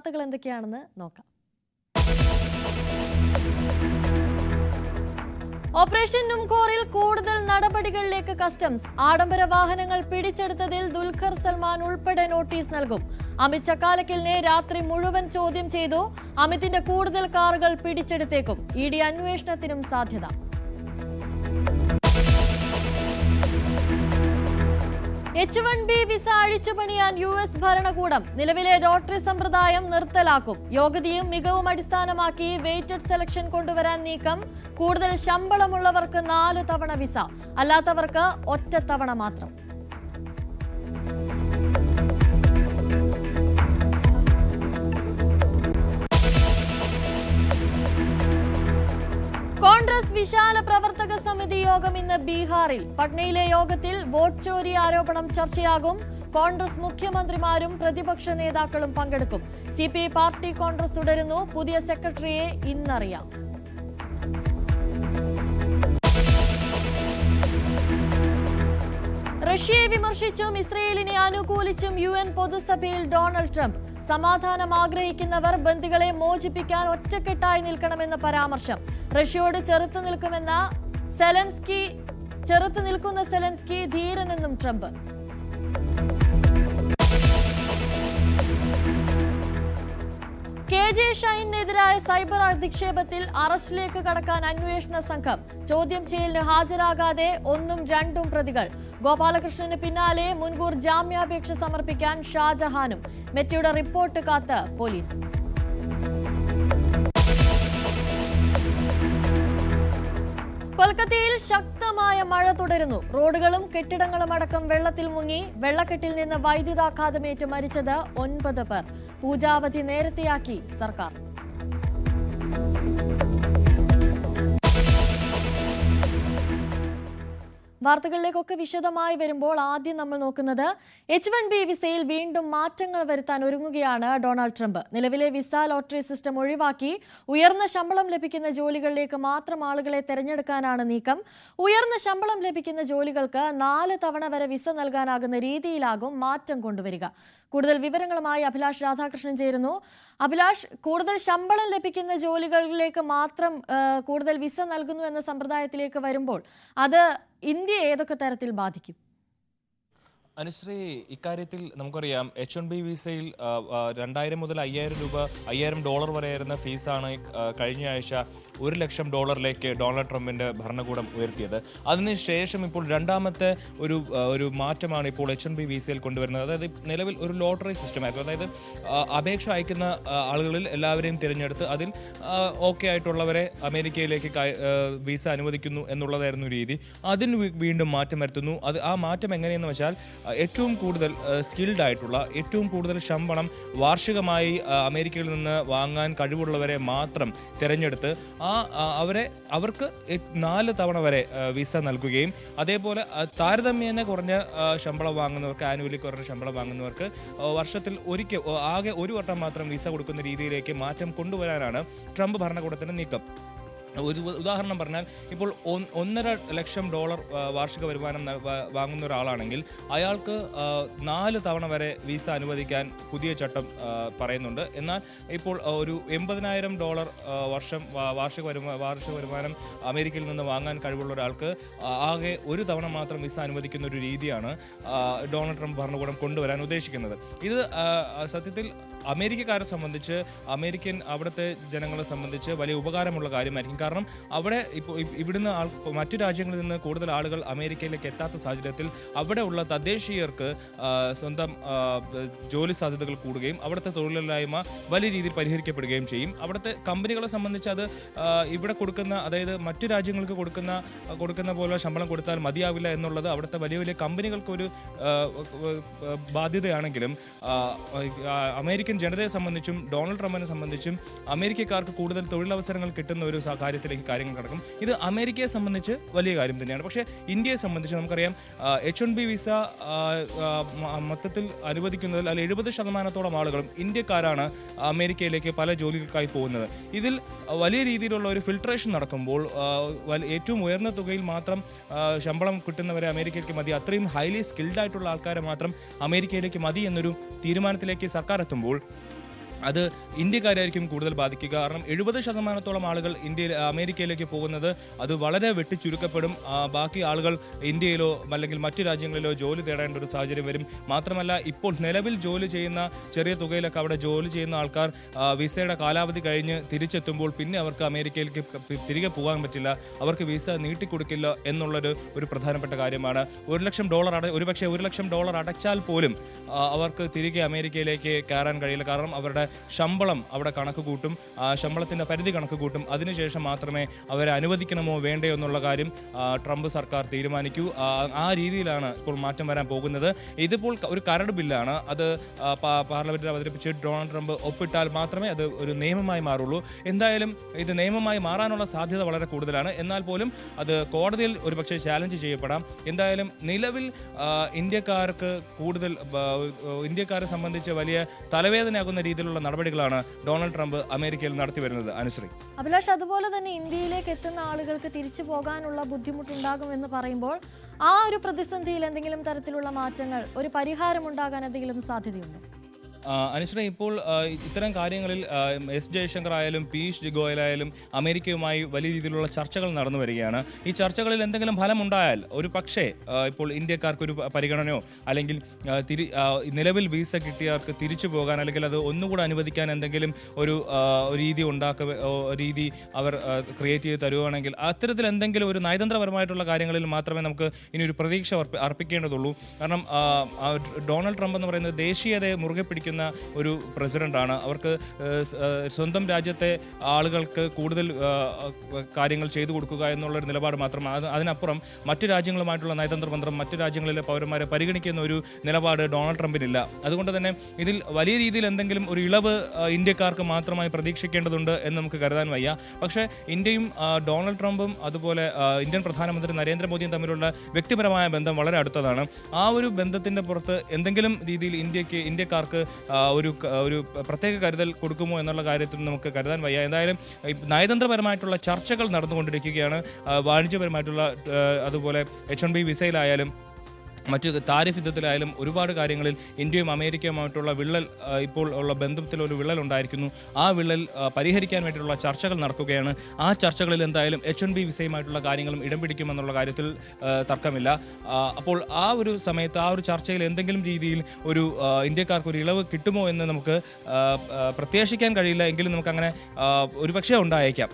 വാർത്തകൾ എന്തൊക്കെയാണെന്ന് നോക്കാം. ഓപ്പറേഷൻ നുംകോറിൽ കൂടുതൽ നടപടികളിലേക്ക് കസ്റ്റംസ്. ആഡംബര വാഹനങ്ങൾ പിടിച്ചെടുത്തതിൽ ദുൽഖർ സൽമാൻ ഉൾപ്പെടെ നോട്ടീസ് നൽകും. അമിത് ചക്കാലക്കലിനെ രാത്രി മുഴുവൻ ചോദ്യം ചെയ്തു. അമിതിന്റെ കൂടുതൽ കാറുകൾ പിടിച്ചെടുത്തേക്കും. ഇ ഡി അന്വേഷണത്തിനും സാധ്യത. H-1B വിസ അഴിച്ചുപണിയാൻ US ഭരണകൂടം. നിലവിലെ ലോട്ടറി സമ്പ്രദായം നിർത്തലാക്കും. യോഗ്യതയും മികവും അടിസ്ഥാനമാക്കി വെയ്റ്റഡ് സെലക്ഷൻ കൊണ്ടുവരാൻ നീക്കം. കൂടുതൽ ശമ്പളമുള്ളവർക്ക് 4 തവണ വിസ, അല്ലാത്തവർക്ക് ഒറ്റ തവണ മാത്രം. കോൺഗ്രസ് വിശാല പ്രവർത്തക സമിതി യോഗം ഇന്ന് ബീഹാറിൽ. പട്നയിലെ യോഗത്തിൽ വോട്ട് ചോരി ആരോപണം ചർച്ചയാകും. കോൺഗ്രസ് മുഖ്യമന്ത്രിമാരും പ്രതിപക്ഷ നേതാക്കളും പങ്കെടുക്കും. CPI പാർട്ടി കോൺഗ്രസ് തുടരുന്നു. പുതിയ സെക്രട്ടറിയെ ഇന്നറിയാം. റഷ്യയെ വിമർശിച്ചും ഇസ്രയേലിനെ അനുകൂലിച്ചും UN പൊതുസഭയിൽ ഡൊണാൾഡ് ട്രംപ്. സമാധാനം ആഗ്രഹിക്കുന്നവർ ബന്ദികളെ മോചിപ്പിക്കാൻ ഒറ്റക്കെട്ടായി നിൽക്കണമെന്ന പരാമർശം. റഷ്യയോട് ചെറുത്തു നിൽക്കുന്ന സെലൻസ്കി ധീരനെന്നും ട്രംപ്. KJ ഷൈനെതിരായ സൈബർ അധിക്ഷേപത്തിൽ അറസ്റ്റിലേക്ക് കടക്കാൻ അന്വേഷണ സംഘം. ചോദ്യം ചെയ്യലിന് ഹാജരാകാതെ 1ഉം 2ഉം പ്രതികൾ. ഗോപാലകൃഷ്ണന് പിന്നാലെ മുൻകൂർ ജാമ്യാപേക്ഷ സമർപ്പിക്കാൻ ഷാജഹാനും. മെറ്റയുടെ റിപ്പോർട്ട് കാത്ത് പോലീസ്. കൊൽക്കത്തയിൽ ശക്തമായ മഴ തുടരുന്നു. റോഡുകളും കെട്ടിടങ്ങളും അടക്കം വെള്ളത്തിൽ മുങ്ങി. വെള്ളക്കെട്ടിൽ നിന്ന് വൈദ്യുതാഘാതമേറ്റ് മരിച്ചത് 9 പേർ. പൂജാവധി നേരത്തെയാക്കി സർക്കാർ. വാർത്തകളിലേക്കൊക്കെ വിശദമായി വരുമ്പോൾ ആദ്യം നമ്മൾ നോക്കുന്നത് H-1B വിസയിൽ വീണ്ടും മാറ്റങ്ങൾ വരുത്താൻ ഒരുങ്ങുകയാണ് ഡൊണാൾഡ് ട്രംപ്. നിലവിലെ വിസ ലോട്ടറി സിസ്റ്റം ഒഴിവാക്കി ഉയർന്ന ശമ്പളം ലഭിക്കുന്ന ജോലികളിലേക്ക് മാത്രം ആളുകളെ തെരഞ്ഞെടുക്കാനാണ് നീക്കം. ഉയർന്ന ശമ്പളം ലഭിക്കുന്ന ജോലികൾക്ക് 4 തവണ വരെ വിസ നൽകാനാകുന്ന രീതിയിലാകും മാറ്റം കൊണ്ടുവരിക. കൂടുതൽ വിവരങ്ങളുമായി അഭിലാഷ് രാധാകൃഷ്ണൻ ചേരുന്നു. അഭിലാഷ്, കൂടുതൽ ശമ്പളം ലഭിക്കുന്ന ജോലികളിലേക്ക് മാത്രം കൂടുതൽ വിസ നൽകുന്നു എന്ന സമ്പ്രദായത്തിലേക്ക് വരുമ്പോൾ അത് ഇന്ത്യയെ ഏതൊക്കെ തരത്തിൽ ബാധിക്കും? അനുശ്രീ, ഇക്കാര്യത്തിൽ നമുക്കറിയാം H-1B വിസയിൽ 2000 മുതൽ 5000 രൂപ $5000 വരെയായിരുന്ന ഫീസാണ് കഴിഞ്ഞ ആഴ്ച $1 ലക്ഷം ഡൊണാൾഡ് ട്രംപിന്റെ ഭരണകൂടം ഉയർത്തിയത്. അതിനുശേഷം ഇപ്പോൾ രണ്ടാമത്തെ ഒരു മാറ്റമാണ് ഇപ്പോൾ H-1B വിസയിൽ കൊണ്ടുവരുന്നത്. അതായത് നിലവിൽ ഒരു ലോട്ടറി സിസ്റ്റമായിരുന്നു. അതായത് അപേക്ഷ അയക്കുന്ന ആളുകളിൽ എല്ലാവരെയും തിരഞ്ഞെടുത്ത് അതിൽ ഓക്കെ ആയിട്ടുള്ളവരെ അമേരിക്കയിലേക്ക് വിസ അനുവദിക്കുന്നു എന്നുള്ളതായിരുന്നു രീതി. അതിന് വീണ്ടും മാറ്റം വരുത്തുന്നു. ആ മാറ്റം എങ്ങനെയെന്ന് വെച്ചാൽ ഏറ്റവും കൂടുതൽ സ്കിൽഡ് ആയിട്ടുള്ള, ഏറ്റവും കൂടുതൽ ശമ്പളം വാർഷികമായി അമേരിക്കയിൽ നിന്ന് വാങ്ങാൻ കഴിവുള്ളവരെ മാത്രം തിരഞ്ഞെടുത്ത് അവർക്ക് 4 തവണ വരെ വിസ നൽകുകയും അതേപോലെ താരതമ്യേന കുറഞ്ഞ ശമ്പളം വാങ്ങുന്നവർക്ക്, ആനുവലി കുറഞ്ഞ ശമ്പളം വാങ്ങുന്നവർക്ക് വർഷത്തിൽ ആകെ ഒരു വട്ടം മാത്രം വിസ കൊടുക്കുന്ന രീതിയിലേക്ക് മാറ്റം കൊണ്ടുവരാനാണ് ട്രംപ് ഭരണകൂടത്തിന്റെ നീക്കം. ഒരു ഉദാഹരണം പറഞ്ഞാൽ, ഇപ്പോൾ $1.5 ലക്ഷം വാർഷിക വരുമാനം വാങ്ങുന്ന ഒരാളാണെങ്കിൽ അയാൾക്ക് 4 തവണ വരെ വിസ അനുവദിക്കാൻ പുതിയ ചട്ടം പറയുന്നുണ്ട്. എന്നാൽ ഇപ്പോൾ ഒരു $80,000 വാർഷിക വരുമാനം അമേരിക്കയിൽ നിന്ന് വാങ്ങാൻ കഴിവുള്ള ഒരാൾക്ക് ആകെ ഒരു തവണ മാത്രം വിസ അനുവദിക്കുന്ന ഒരു രീതിയാണ് ഡൊണാൾഡ് ട്രംപ് ഭരണകൂടം കൊണ്ടുവരാൻ ഉദ്ദേശിക്കുന്നത്. ഇത് സത്യത്തിൽ അമേരിക്കക്കാരെ സംബന്ധിച്ച്, അവിടുത്തെ ജനങ്ങളെ സംബന്ധിച്ച് വലിയ ഉപകാരമുള്ള കാര്യമായിരിക്കും. കാരണം അവിടെ ഇവിടുന്ന് മറ്റു രാജ്യങ്ങളിൽ നിന്ന് കൂടുതൽ ആളുകൾ അമേരിക്കയിലേക്ക് എത്താത്ത സാഹചര്യത്തിൽ അവിടെയുള്ള തദ്ദേശീയർക്ക് സ്വന്തം ജോലി സാധ്യതകൾ കൂടുകയും അവിടുത്തെ തൊഴിലില്ലായ്മ വലിയ രീതിയിൽ പരിഹരിക്കപ്പെടുകയും ചെയ്യും. അവിടുത്തെ കമ്പനികളെ സംബന്ധിച്ച് അത് ഇവിടെ കൊടുക്കുന്ന, അതായത് മറ്റു രാജ്യങ്ങൾക്ക് കൊടുക്കുന്ന പോലെ ശമ്പളം കൊടുത്താൽ മതിയാവില്ല എന്നുള്ളത് അവിടുത്തെ വലിയ വലിയ കമ്പനികൾക്കൊരു ബാധ്യതയാണെങ്കിലും അമേരിക്കൻ ജനതയെ സംബന്ധിച്ചും ഡൊണാൾഡ് ട്രംപിനെ സംബന്ധിച്ചും അമേരിക്കക്കാർക്ക് കൂടുതൽ തൊഴിലവസരങ്ങൾ കിട്ടുന്ന ഒരു കാര്യത്തിലേക്ക് കാര്യങ്ങൾ നടക്കും. ഇത് അമേരിക്കയെ സംബന്ധിച്ച് വലിയ കാര്യം തന്നെയാണ്. പക്ഷേ ഇന്ത്യയെ സംബന്ധിച്ച് നമുക്കറിയാം H-1B വിസ മൊത്തത്തിൽ അനുവദിക്കുന്നതിൽ അതിൽ 70% ആളുകളും ഇന്ത്യക്കാരാണ് അമേരിക്കയിലേക്ക് പല ജോലികൾക്കായി പോകുന്നത്. ഇതിൽ വലിയ രീതിയിലുള്ള ഒരു ഫിൽട്രേഷൻ നടക്കുമ്പോൾ ഏറ്റവും ഉയർന്ന തുകയിൽ മാത്രം ശമ്പളം കിട്ടുന്നവരെ അമേരിക്കയിലേക്ക് മതി, അത്രയും ഹൈലി സ്കിൽഡ് ആയിട്ടുള്ള ആൾക്കാരെ മാത്രം അമേരിക്കയിലേക്ക് മതി എന്നൊരു തീരുമാനത്തിലേക്ക് സർക്കാർ എത്തുമ്പോൾ അത് ഇന്ത്യക്കാരായിരിക്കും കൂടുതൽ ബാധിക്കുക. കാരണം 70% ആളുകൾ അമേരിക്കയിലേക്ക് പോകുന്നത് അത് വളരെ വെട്ടിച്ചുരുക്കപ്പെടും. ബാക്കി ആളുകൾ ഇന്ത്യയിലോ അല്ലെങ്കിൽ മറ്റു രാജ്യങ്ങളിലോ ജോലി തേടേണ്ട ഒരു സാഹചര്യം വരും. മാത്രമല്ല, ഇപ്പോൾ നിലവിൽ ജോലി ചെയ്യുന്ന ചെറിയ തുകയിലൊക്കെ അവിടെ ജോലി ചെയ്യുന്ന ആൾക്കാർ വിസയുടെ കാലാവധി കഴിഞ്ഞ് തിരിച്ചെത്തുമ്പോൾ പിന്നെ അവർക്ക് അമേരിക്കയിലേക്ക് തിരികെ പോകാൻ പറ്റില്ല, അവർക്ക് വിസ നീട്ടിക്കൊടുക്കില്ല എന്നുള്ളൊരു പ്രധാനപ്പെട്ട കാര്യമാണ്. ഒരുപക്ഷെ $1 ലക്ഷം അടച്ചാൽ പോലും അവർക്ക് തിരികെ അമേരിക്കയിലേക്ക് കയറാൻ കഴിയില്ല. കാരണം അവരുടെ ശമ്പളം അവിടെ കണക്ക് കൂട്ടും, ശമ്പളത്തിൻ്റെ പരിധി കണക്ക് കൂട്ടും. അതിനുശേഷം മാത്രമേ അവരെ അനുവദിക്കണമോ വേണ്ടയോ എന്നുള്ള കാര്യം ട്രംപ് സർക്കാർ തീരുമാനിക്കൂ. ആ രീതിയിലാണ് ഇപ്പോൾ മാറ്റം വരാൻ പോകുന്നത്. ഇതിപ്പോൾ ഒരു കരട് ബില്ലാണ്. അത് പാർലമെന്റിൽ അവതരിപ്പിച്ച് ഡൊണാൾഡ് ട്രംപ് ഒപ്പിട്ടാൽ മാത്രമേ അത് ഒരു നിയമമായി മാറുള്ളൂ. എന്തായാലും ഇത് നിയമമായി മാറാനുള്ള സാധ്യത വളരെ കൂടുതലാണ്. എന്നാൽ പോലും അത് കോടതിയിൽ ഒരുപക്ഷെ ചാലഞ്ച് ചെയ്യപ്പെടാം. എന്തായാലും നിലവിൽ ഇന്ത്യക്കാരെ സംബന്ധിച്ച് വലിയ തലവേദനയാകുന്ന രീതിയിലുള്ള നടപടികളാണ് ഡൊണാൾഡ് ട്രംപ് അമേരിക്കയിൽ നടത്തി വരുന്നത്. അനുശ്രീ, അഭിലാഷ്, അതുപോലെ തന്നെ ഇന്ത്യയിലേക്ക് എത്തുന്ന ആളുകൾക്ക് തിരിച്ചു പോകാനുള്ള ബുദ്ധിമുട്ടുണ്ടാകുമെന്ന് പറയുമ്പോൾ ആ ഒരു പ്രതിസന്ധിയിൽ എന്തെങ്കിലും തരത്തിലുള്ള മാറ്റങ്ങൾ, ഒരു പരിഹാരം ഉണ്ടാകാൻ എന്തെങ്കിലും സാധ്യതയുണ്ടോ? അനുശ്രീ, ഇപ്പോൾ ഇത്തരം കാര്യങ്ങളിൽ എസ് ജയശങ്കർ ആയാലും പീയൂഷ് ഗോയലായാലും അമേരിക്കയുമായി വലിയ രീതിയിലുള്ള ചർച്ചകൾ നടന്നു വരികയാണ്. ഈ ചർച്ചകളിൽ എന്തെങ്കിലും ഫലമുണ്ടായാൽ ഒരു പക്ഷേ ഇപ്പോൾ ഇന്ത്യക്കാർക്കൊരു പരിഗണനയോ അല്ലെങ്കിൽ നിലവിൽ വീസ കിട്ടിയവർക്ക് തിരിച്ചു പോകാൻ അല്ലെങ്കിൽ അത് ഒന്നുകൂടെ അനുവദിക്കാൻ എന്തെങ്കിലും ഒരു രീതി അവർ ക്രിയേറ്റ് ചെയ്ത് തരുവാണെങ്കിൽ അത്തരത്തിൽ എന്തെങ്കിലും ഒരു നയതന്ത്രപരമായിട്ടുള്ള കാര്യങ്ങളിൽ മാത്രമേ നമുക്ക് ഇനി ഒരു പ്രതീക്ഷ അർപ്പിക്കേണ്ടതുള്ളൂ. കാരണം ഡൊണാൾഡ് ട്രംപ് എന്ന് പറയുന്നത് ദേശീയതയെ മുറുകെ പിടിക്കുന്ന ഒരു പ്രസിഡന്റാണ്. അവർക്ക് സ്വന്തം രാജ്യത്തെ ആളുകൾക്ക് കൂടുതൽ കാര്യങ്ങൾ ചെയ്തു കൊടുക്കുക എന്നുള്ളൊരു നിലപാട് മാത്രമാണ്. അതിനപ്പുറം മറ്റു രാജ്യങ്ങളുമായിട്ടുള്ള നയതന്ത്ര ബന്ധം, മറ്റു രാജ്യങ്ങളിലെ പൗരന്മാരെ പരിഗണിക്കുന്ന ഒരു നിലപാട് ഡൊണാൾഡ് ട്രംപിനില്ല. അതുകൊണ്ട് തന്നെ ഇതിൽ വലിയ രീതിയിൽ എന്തെങ്കിലും ഒരു ഇളവ് ഇന്ത്യക്കാർക്ക് മാത്രമായി പ്രതീക്ഷിക്കേണ്ടതുണ്ട് എന്ന് നമുക്ക് കരുതാൻ വയ്യ. പക്ഷേ ഇന്ത്യയും ഡൊണാൾഡ് ട്രംപും അതുപോലെ ഇന്ത്യൻ പ്രധാനമന്ത്രി നരേന്ദ്രമോദിയും തമ്മിലുള്ള വ്യക്തിപരമായ ബന്ധം വളരെ അടുത്തതാണ്. ആ ഒരു ബന്ധത്തിന്റെ പുറത്ത് എന്തെങ്കിലും രീതിയിൽ ഇന്ത്യക്കാർക്ക് ഒരു പ്രത്യേക കരുതൽ കൊടുക്കുമോ എന്നുള്ള കാര്യത്തിൽ നമുക്ക് കരുതാൻ വയ്യ. എന്തായാലും നയതന്ത്രപരമായിട്ടുള്ള ചർച്ചകൾ നടന്നുകൊണ്ടിരിക്കുകയാണ്. വാണിജ്യപരമായിട്ടുള്ള അതുപോലെ H-1B വിസയിലായാലും മറ്റ് താരിഫ് യുദ്ധത്തിലായാലും ഒരുപാട് കാര്യങ്ങളിൽ ഇന്ത്യയും അമേരിക്കയുമായിട്ടുള്ള ഇപ്പോൾ ഉള്ള ബന്ധത്തിലൊരു വിള്ളൽ ഉണ്ടായിരിക്കുന്നു. ആ വിള്ളൽ പരിഹരിക്കാൻ വേണ്ടിയിട്ടുള്ള ചർച്ചകൾ നടക്കുകയാണ്. ആ ചർച്ചകളിൽ എന്തായാലും H-1B വിസയുമായിട്ടുള്ള കാര്യങ്ങളും ഇടം പിടിക്കുമെന്നുള്ള കാര്യത്തിൽ തർക്കമില്ല. അപ്പോൾ ആ ഒരു സമയത്ത് ആ ഒരു ചർച്ചയിൽ എന്തെങ്കിലും രീതിയിൽ ഒരു ഇന്ത്യക്കാർക്ക് ഒരു ഇളവ് കിട്ടുമോ എന്ന് നമുക്ക് പ്രത്യാശിക്കാൻ കഴിയില്ല. എങ്കിലും നമുക്കങ്ങനെ ഒരുപക്ഷെ ഉണ്ടായേക്കാം.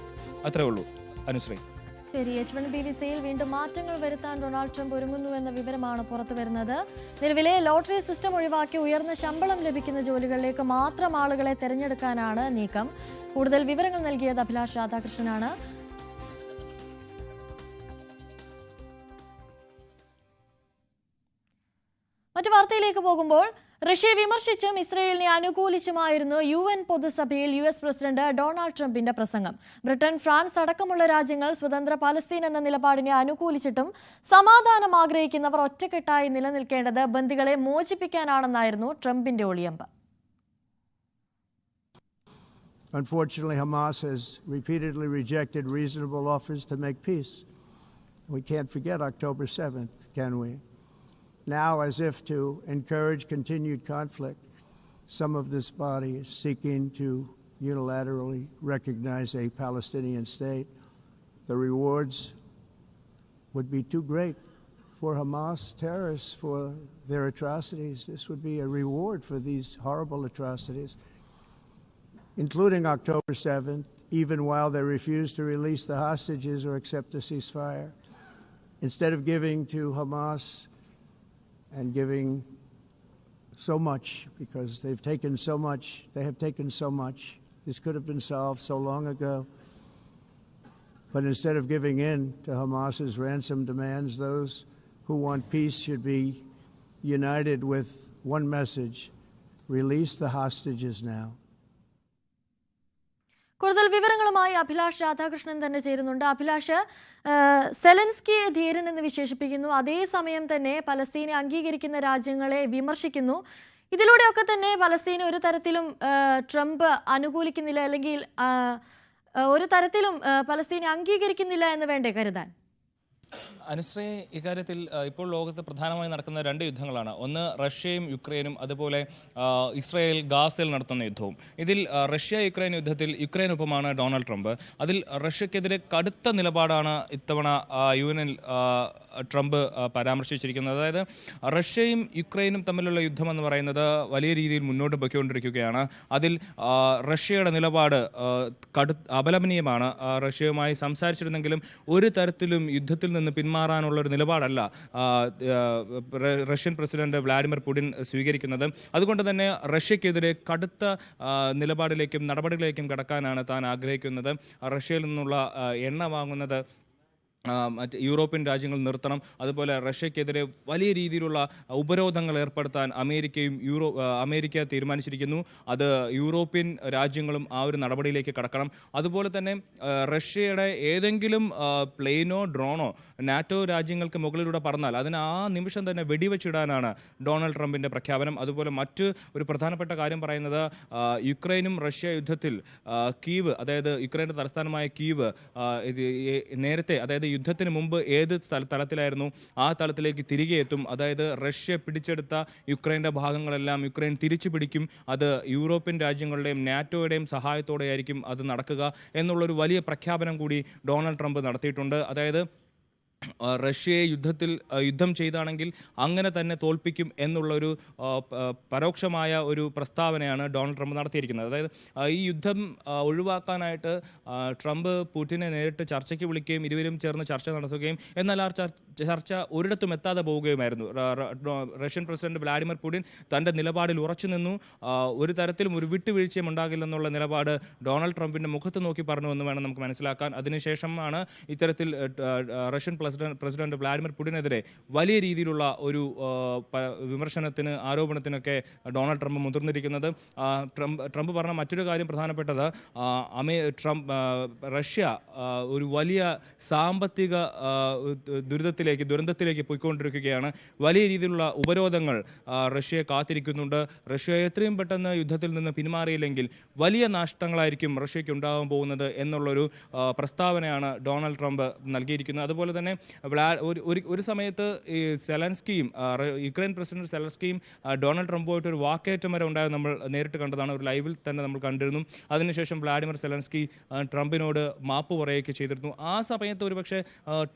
അത്രേ ഉള്ളൂ അനുശ്രീ. ശരി, H-1B വിസയിൽ വീണ്ടും മാറ്റങ്ങൾ വരുത്താൻ ഡൊണാൾഡ് ട്രംപ് ഒരുങ്ങുന്നുവെന്ന വിവരമാണ് പുറത്തു വരുന്നത്. നിലവിലെ ലോട്ടറി സിസ്റ്റം ഒഴിവാക്കി ഉയർന്ന ശമ്പളം ലഭിക്കുന്ന ജോലികളിലേക്ക് മാത്രം ആളുകളെ തെരഞ്ഞെടുക്കാനാണ് നീക്കം. കൂടുതൽ വിവരങ്ങൾ നൽകിയത് അഭിലാഷ് രാധാകൃഷ്ണനാണ്. മറ്റു വാർത്തയിലേക്ക് പോകുമ്പോൾ റഷ്യയെ വിമർശിച്ചും ഇസ്രയേലിനെ അനുകൂലിച്ചുമായിരുന്നു UN പൊതുസഭയിൽ US പ്രസിഡന്റ് ഡൊണാൾഡ് ട്രംപിന്റെ പ്രസംഗം. ബ്രിട്ടൻ, ഫ്രാൻസ് അടക്കമുള്ള രാജ്യങ്ങൾ സ്വതന്ത്ര പലസ്തീൻ എന്ന നിലപാടിനെ അനുകൂലിച്ചിട്ടും സമാധാനം ആഗ്രഹിക്കുന്നവർ ഒറ്റക്കെട്ടായി നിലനിൽക്കേണ്ടത് ബന്ദികളെ മോചിപ്പിക്കാനാണെന്നായിരുന്നു ട്രംപിന്റെ ഒളിയമ്പ്. Unfortunately, Hamas has repeatedly rejected reasonable offers to make peace. We can't forget October 7th, can we? Now, as if to encourage continued conflict, some of this body is seeking to unilaterally recognize a Palestinian state. The rewards would be too great for Hamas terrorists for their atrocities. This would be a reward for these horrible atrocities, including October 7th, even while they refuse to release the hostages or accept a ceasefire. Instead of giving to Hamas and giving so much, because they have taken so much. This could have been solved so long ago. But instead of giving in to Hamas's ransom demands, those who want peace should be united with one message: release the hostages now. കൂടുതൽ വിവരങ്ങളുമായി അഭിലാഷ് രാധാകൃഷ്ണൻ തന്നെ ചേരുന്നുണ്ട്. അഭിലാഷ്, സെലൻസ്കിയെ ധീരൻ എന്ന് വിശേഷിപ്പിക്കുന്നു, അതേസമയം തന്നെ പലസ്തീനെ അംഗീകരിക്കുന്ന രാജ്യങ്ങളെ വിമർശിക്കുന്നു. ഇതിലൂടെയൊക്കെ തന്നെ പലസ്തീനെ ഒരു തരത്തിലും ട്രംപ് അനുകൂലിക്കുന്നില്ല, അല്ലെങ്കിൽ ഒരു തരത്തിലും പലസ്തീനെ അംഗീകരിക്കുന്നില്ല എന്ന് വേണ്ടേ കരുതാൻ? അനുശ്രീ, ഇക്കാര്യത്തിൽ ഇപ്പോൾ ലോകത്ത് പ്രധാനമായി നടക്കുന്ന രണ്ട് യുദ്ധങ്ങളാണ്. ഒന്ന് റഷ്യയും യുക്രൈനും, അതുപോലെ ഇസ്രായേൽ ഗാസയിൽ നടത്തുന്ന യുദ്ധവും. ഇതിൽ റഷ്യ യുക്രൈൻ യുദ്ധത്തിൽ യുക്രൈനൊപ്പമാണ് ഡൊണാൾഡ് ട്രംപ്. അതിൽ റഷ്യക്കെതിരെ കടുത്ത നിലപാടാണ് ഇത്തവണ UN-ൽ ട്രംപ് പരാമർശിച്ചിരിക്കുന്നത്. അതായത് റഷ്യയും യുക്രൈനും തമ്മിലുള്ള യുദ്ധമെന്ന് പറയുന്നത് വലിയ രീതിയിൽ മുന്നോട്ട് പോയിക്കൊണ്ടിരിക്കുകയാണ്. അതിൽ റഷ്യയുടെ നിലപാട് അപലപനീയമാണ്. റഷ്യയുമായി സംസാരിച്ചിരുന്നെങ്കിലും ഒരു തരത്തിലും യുദ്ധത്തിൽ നിന്ന് പിന്മാറാനുള്ള ഒരു നിലപാടല്ല റഷ്യൻ പ്രസിഡന്റ് വ്ളാഡിമിർ പുടിൻ സ്വീകരിക്കുന്നത്. അതുകൊണ്ട് തന്നെ റഷ്യക്കെതിരെ കടുത്ത നിലപാടിലേക്കും നടപടികളിലേക്കും കടക്കാനാണ് താൻ ആഗ്രഹിക്കുന്നത്. റഷ്യയിൽ നിന്നുള്ള എണ്ണ വാങ്ങുന്നത് മറ്റ് യൂറോപ്യൻ രാജ്യങ്ങൾ നിർത്തണം. അതുപോലെ റഷ്യക്കെതിരെ വലിയ രീതിയിലുള്ള ഉപരോധങ്ങൾ ഏർപ്പെടുത്താൻ അമേരിക്ക തീരുമാനിച്ചിരിക്കുന്നു. അത് യൂറോപ്യൻ രാജ്യങ്ങളും ആ ഒരു നടപടിയിലേക്ക് കടക്കണം. അതുപോലെ തന്നെ റഷ്യയുടെ ഏതെങ്കിലും പ്ലെയിനോ ഡ്രോണോ നാറ്റോ രാജ്യങ്ങൾക്ക് മുകളിലൂടെ പറന്നാൽ അതിന് ആ നിമിഷം തന്നെ വെടിവെച്ചിടാനാണ് ഡൊണാൾഡ് ട്രംപിൻ്റെ പ്രഖ്യാപനം. അതുപോലെ മറ്റ് ഒരു പ്രധാനപ്പെട്ട കാര്യം പറയുന്നത് യുക്രൈനും റഷ്യ യുദ്ധത്തിൽ കീവ്, അതായത് യുക്രൈൻ്റെ തലസ്ഥാനമായ കീവ് നേരത്തെ, അതായത് യുദ്ധത്തിന് മുമ്പ് ഏത് തലത്തിലായിരുന്നു ആ തലത്തിലേക്ക് തിരികെ എത്തും. അതായത് റഷ്യ പിടിച്ചെടുത്ത യുക്രൈൻ്റെ ഭാഗങ്ങളെല്ലാം യുക്രൈൻ തിരിച്ചു പിടിക്കും. അത് യൂറോപ്യൻ രാജ്യങ്ങളുടെയും നാറ്റോയുടെയും സഹായത്തോടെയായിരിക്കും അത് നടക്കുക എന്നുള്ളൊരു വലിയ പ്രഖ്യാപനം കൂടി ഡൊണാൾഡ് ട്രംപ് നടത്തിയിട്ടുണ്ട്. അതായത് റഷ്യയെ യുദ്ധം ചെയ്താണെങ്കിൽ അങ്ങനെ തന്നെ തോൽപ്പിക്കും എന്നുള്ളൊരു പരോക്ഷമായ ഒരു പ്രസ്താവനയാണ് ഡൊണാൾഡ് ട്രംപ് നടത്തിയിരിക്കുന്നത്. അതായത് ഈ യുദ്ധം ഒഴിവാക്കാനായിട്ട് ട്രംപ് പുടിനെ നേരിട്ട് ചർച്ചയ്ക്ക് വിളിക്കുകയും ഇരുവരും ചേർന്ന് ചർച്ച നടത്തുകയും എന്നാൽ ആ ചർച്ച ഒരിടത്തും എത്താതെ പോവുകയുമായിരുന്നു. റഷ്യൻ പ്രസിഡന്റ് വ്ളാഡിമിർ പുടിൻ തൻ്റെ നിലപാടിൽ ഉറച്ചു നിന്നു. ഒരു തരത്തിലും ഒരു വിട്ടുവീഴ്ചയും ഉണ്ടാകില്ലെന്നുള്ള നിലപാട് ഡൊണാൾഡ് ട്രംപിൻ്റെ മുഖത്ത് നോക്കി പറഞ്ഞുവെന്ന് വേണം നമുക്ക് മനസ്സിലാക്കാൻ. അതിനുശേഷമാണ് ഇത്തരത്തിൽ റഷ്യൻ പ്രസിഡന്റ് വ്ളാഡിമിർ പുടിനെതിരെ വലിയ രീതിയിലുള്ള ഒരു വിമർശനത്തിന്, ആരോപണത്തിനൊക്കെ ഡൊണാൾഡ് ട്രംപ് മുതിർന്നിരിക്കുന്നത്. ട്രംപ് പറഞ്ഞ മറ്റൊരു കാര്യം പ്രധാനപ്പെട്ടത് റഷ്യ ഒരു വലിയ സാമ്പത്തിക ദുരന്തത്തിലേക്ക് പോയിക്കൊണ്ടിരിക്കുകയാണ്. വലിയ രീതിയിലുള്ള ഉപരോധങ്ങൾ റഷ്യയെ കാത്തിരിക്കുന്നുണ്ട്. റഷ്യ എത്രയും പെട്ടെന്ന് യുദ്ധത്തിൽ നിന്ന് പിന്മാറിയില്ലെങ്കിൽ വലിയ നഷ്ടങ്ങളായിരിക്കും റഷ്യയ്ക്ക് ഉണ്ടാകാൻ പോകുന്നത് എന്നുള്ളൊരു പ്രസ്താവനയാണ് ഡൊണാൾഡ് ട്രംപ് നൽകിയിരിക്കുന്നത്. അതുപോലെ തന്നെ ഒരു സമയത്ത് ഈ സെലൻസ്കിയും യുക്രൈൻ പ്രസിഡന്റ് സെലൻസ്കിയും ഡൊണാൾഡ് ട്രംപുമായിട്ട് ഒരു വാക്കേറ്റം വരെ ഉണ്ടായത് നമ്മൾ നേരിട്ട് കണ്ടതാണ്. ഒരു ലൈവിൽ തന്നെ നമ്മൾ കണ്ടിരുന്നു. അതിനുശേഷം വ്ളാഡിമിർ സെലൻസ്കി ട്രംപിനോട് മാപ്പ് പറയുകയൊക്കെ ചെയ്തിരുന്നു. ആ സമയത്ത് ഒരുപക്ഷെ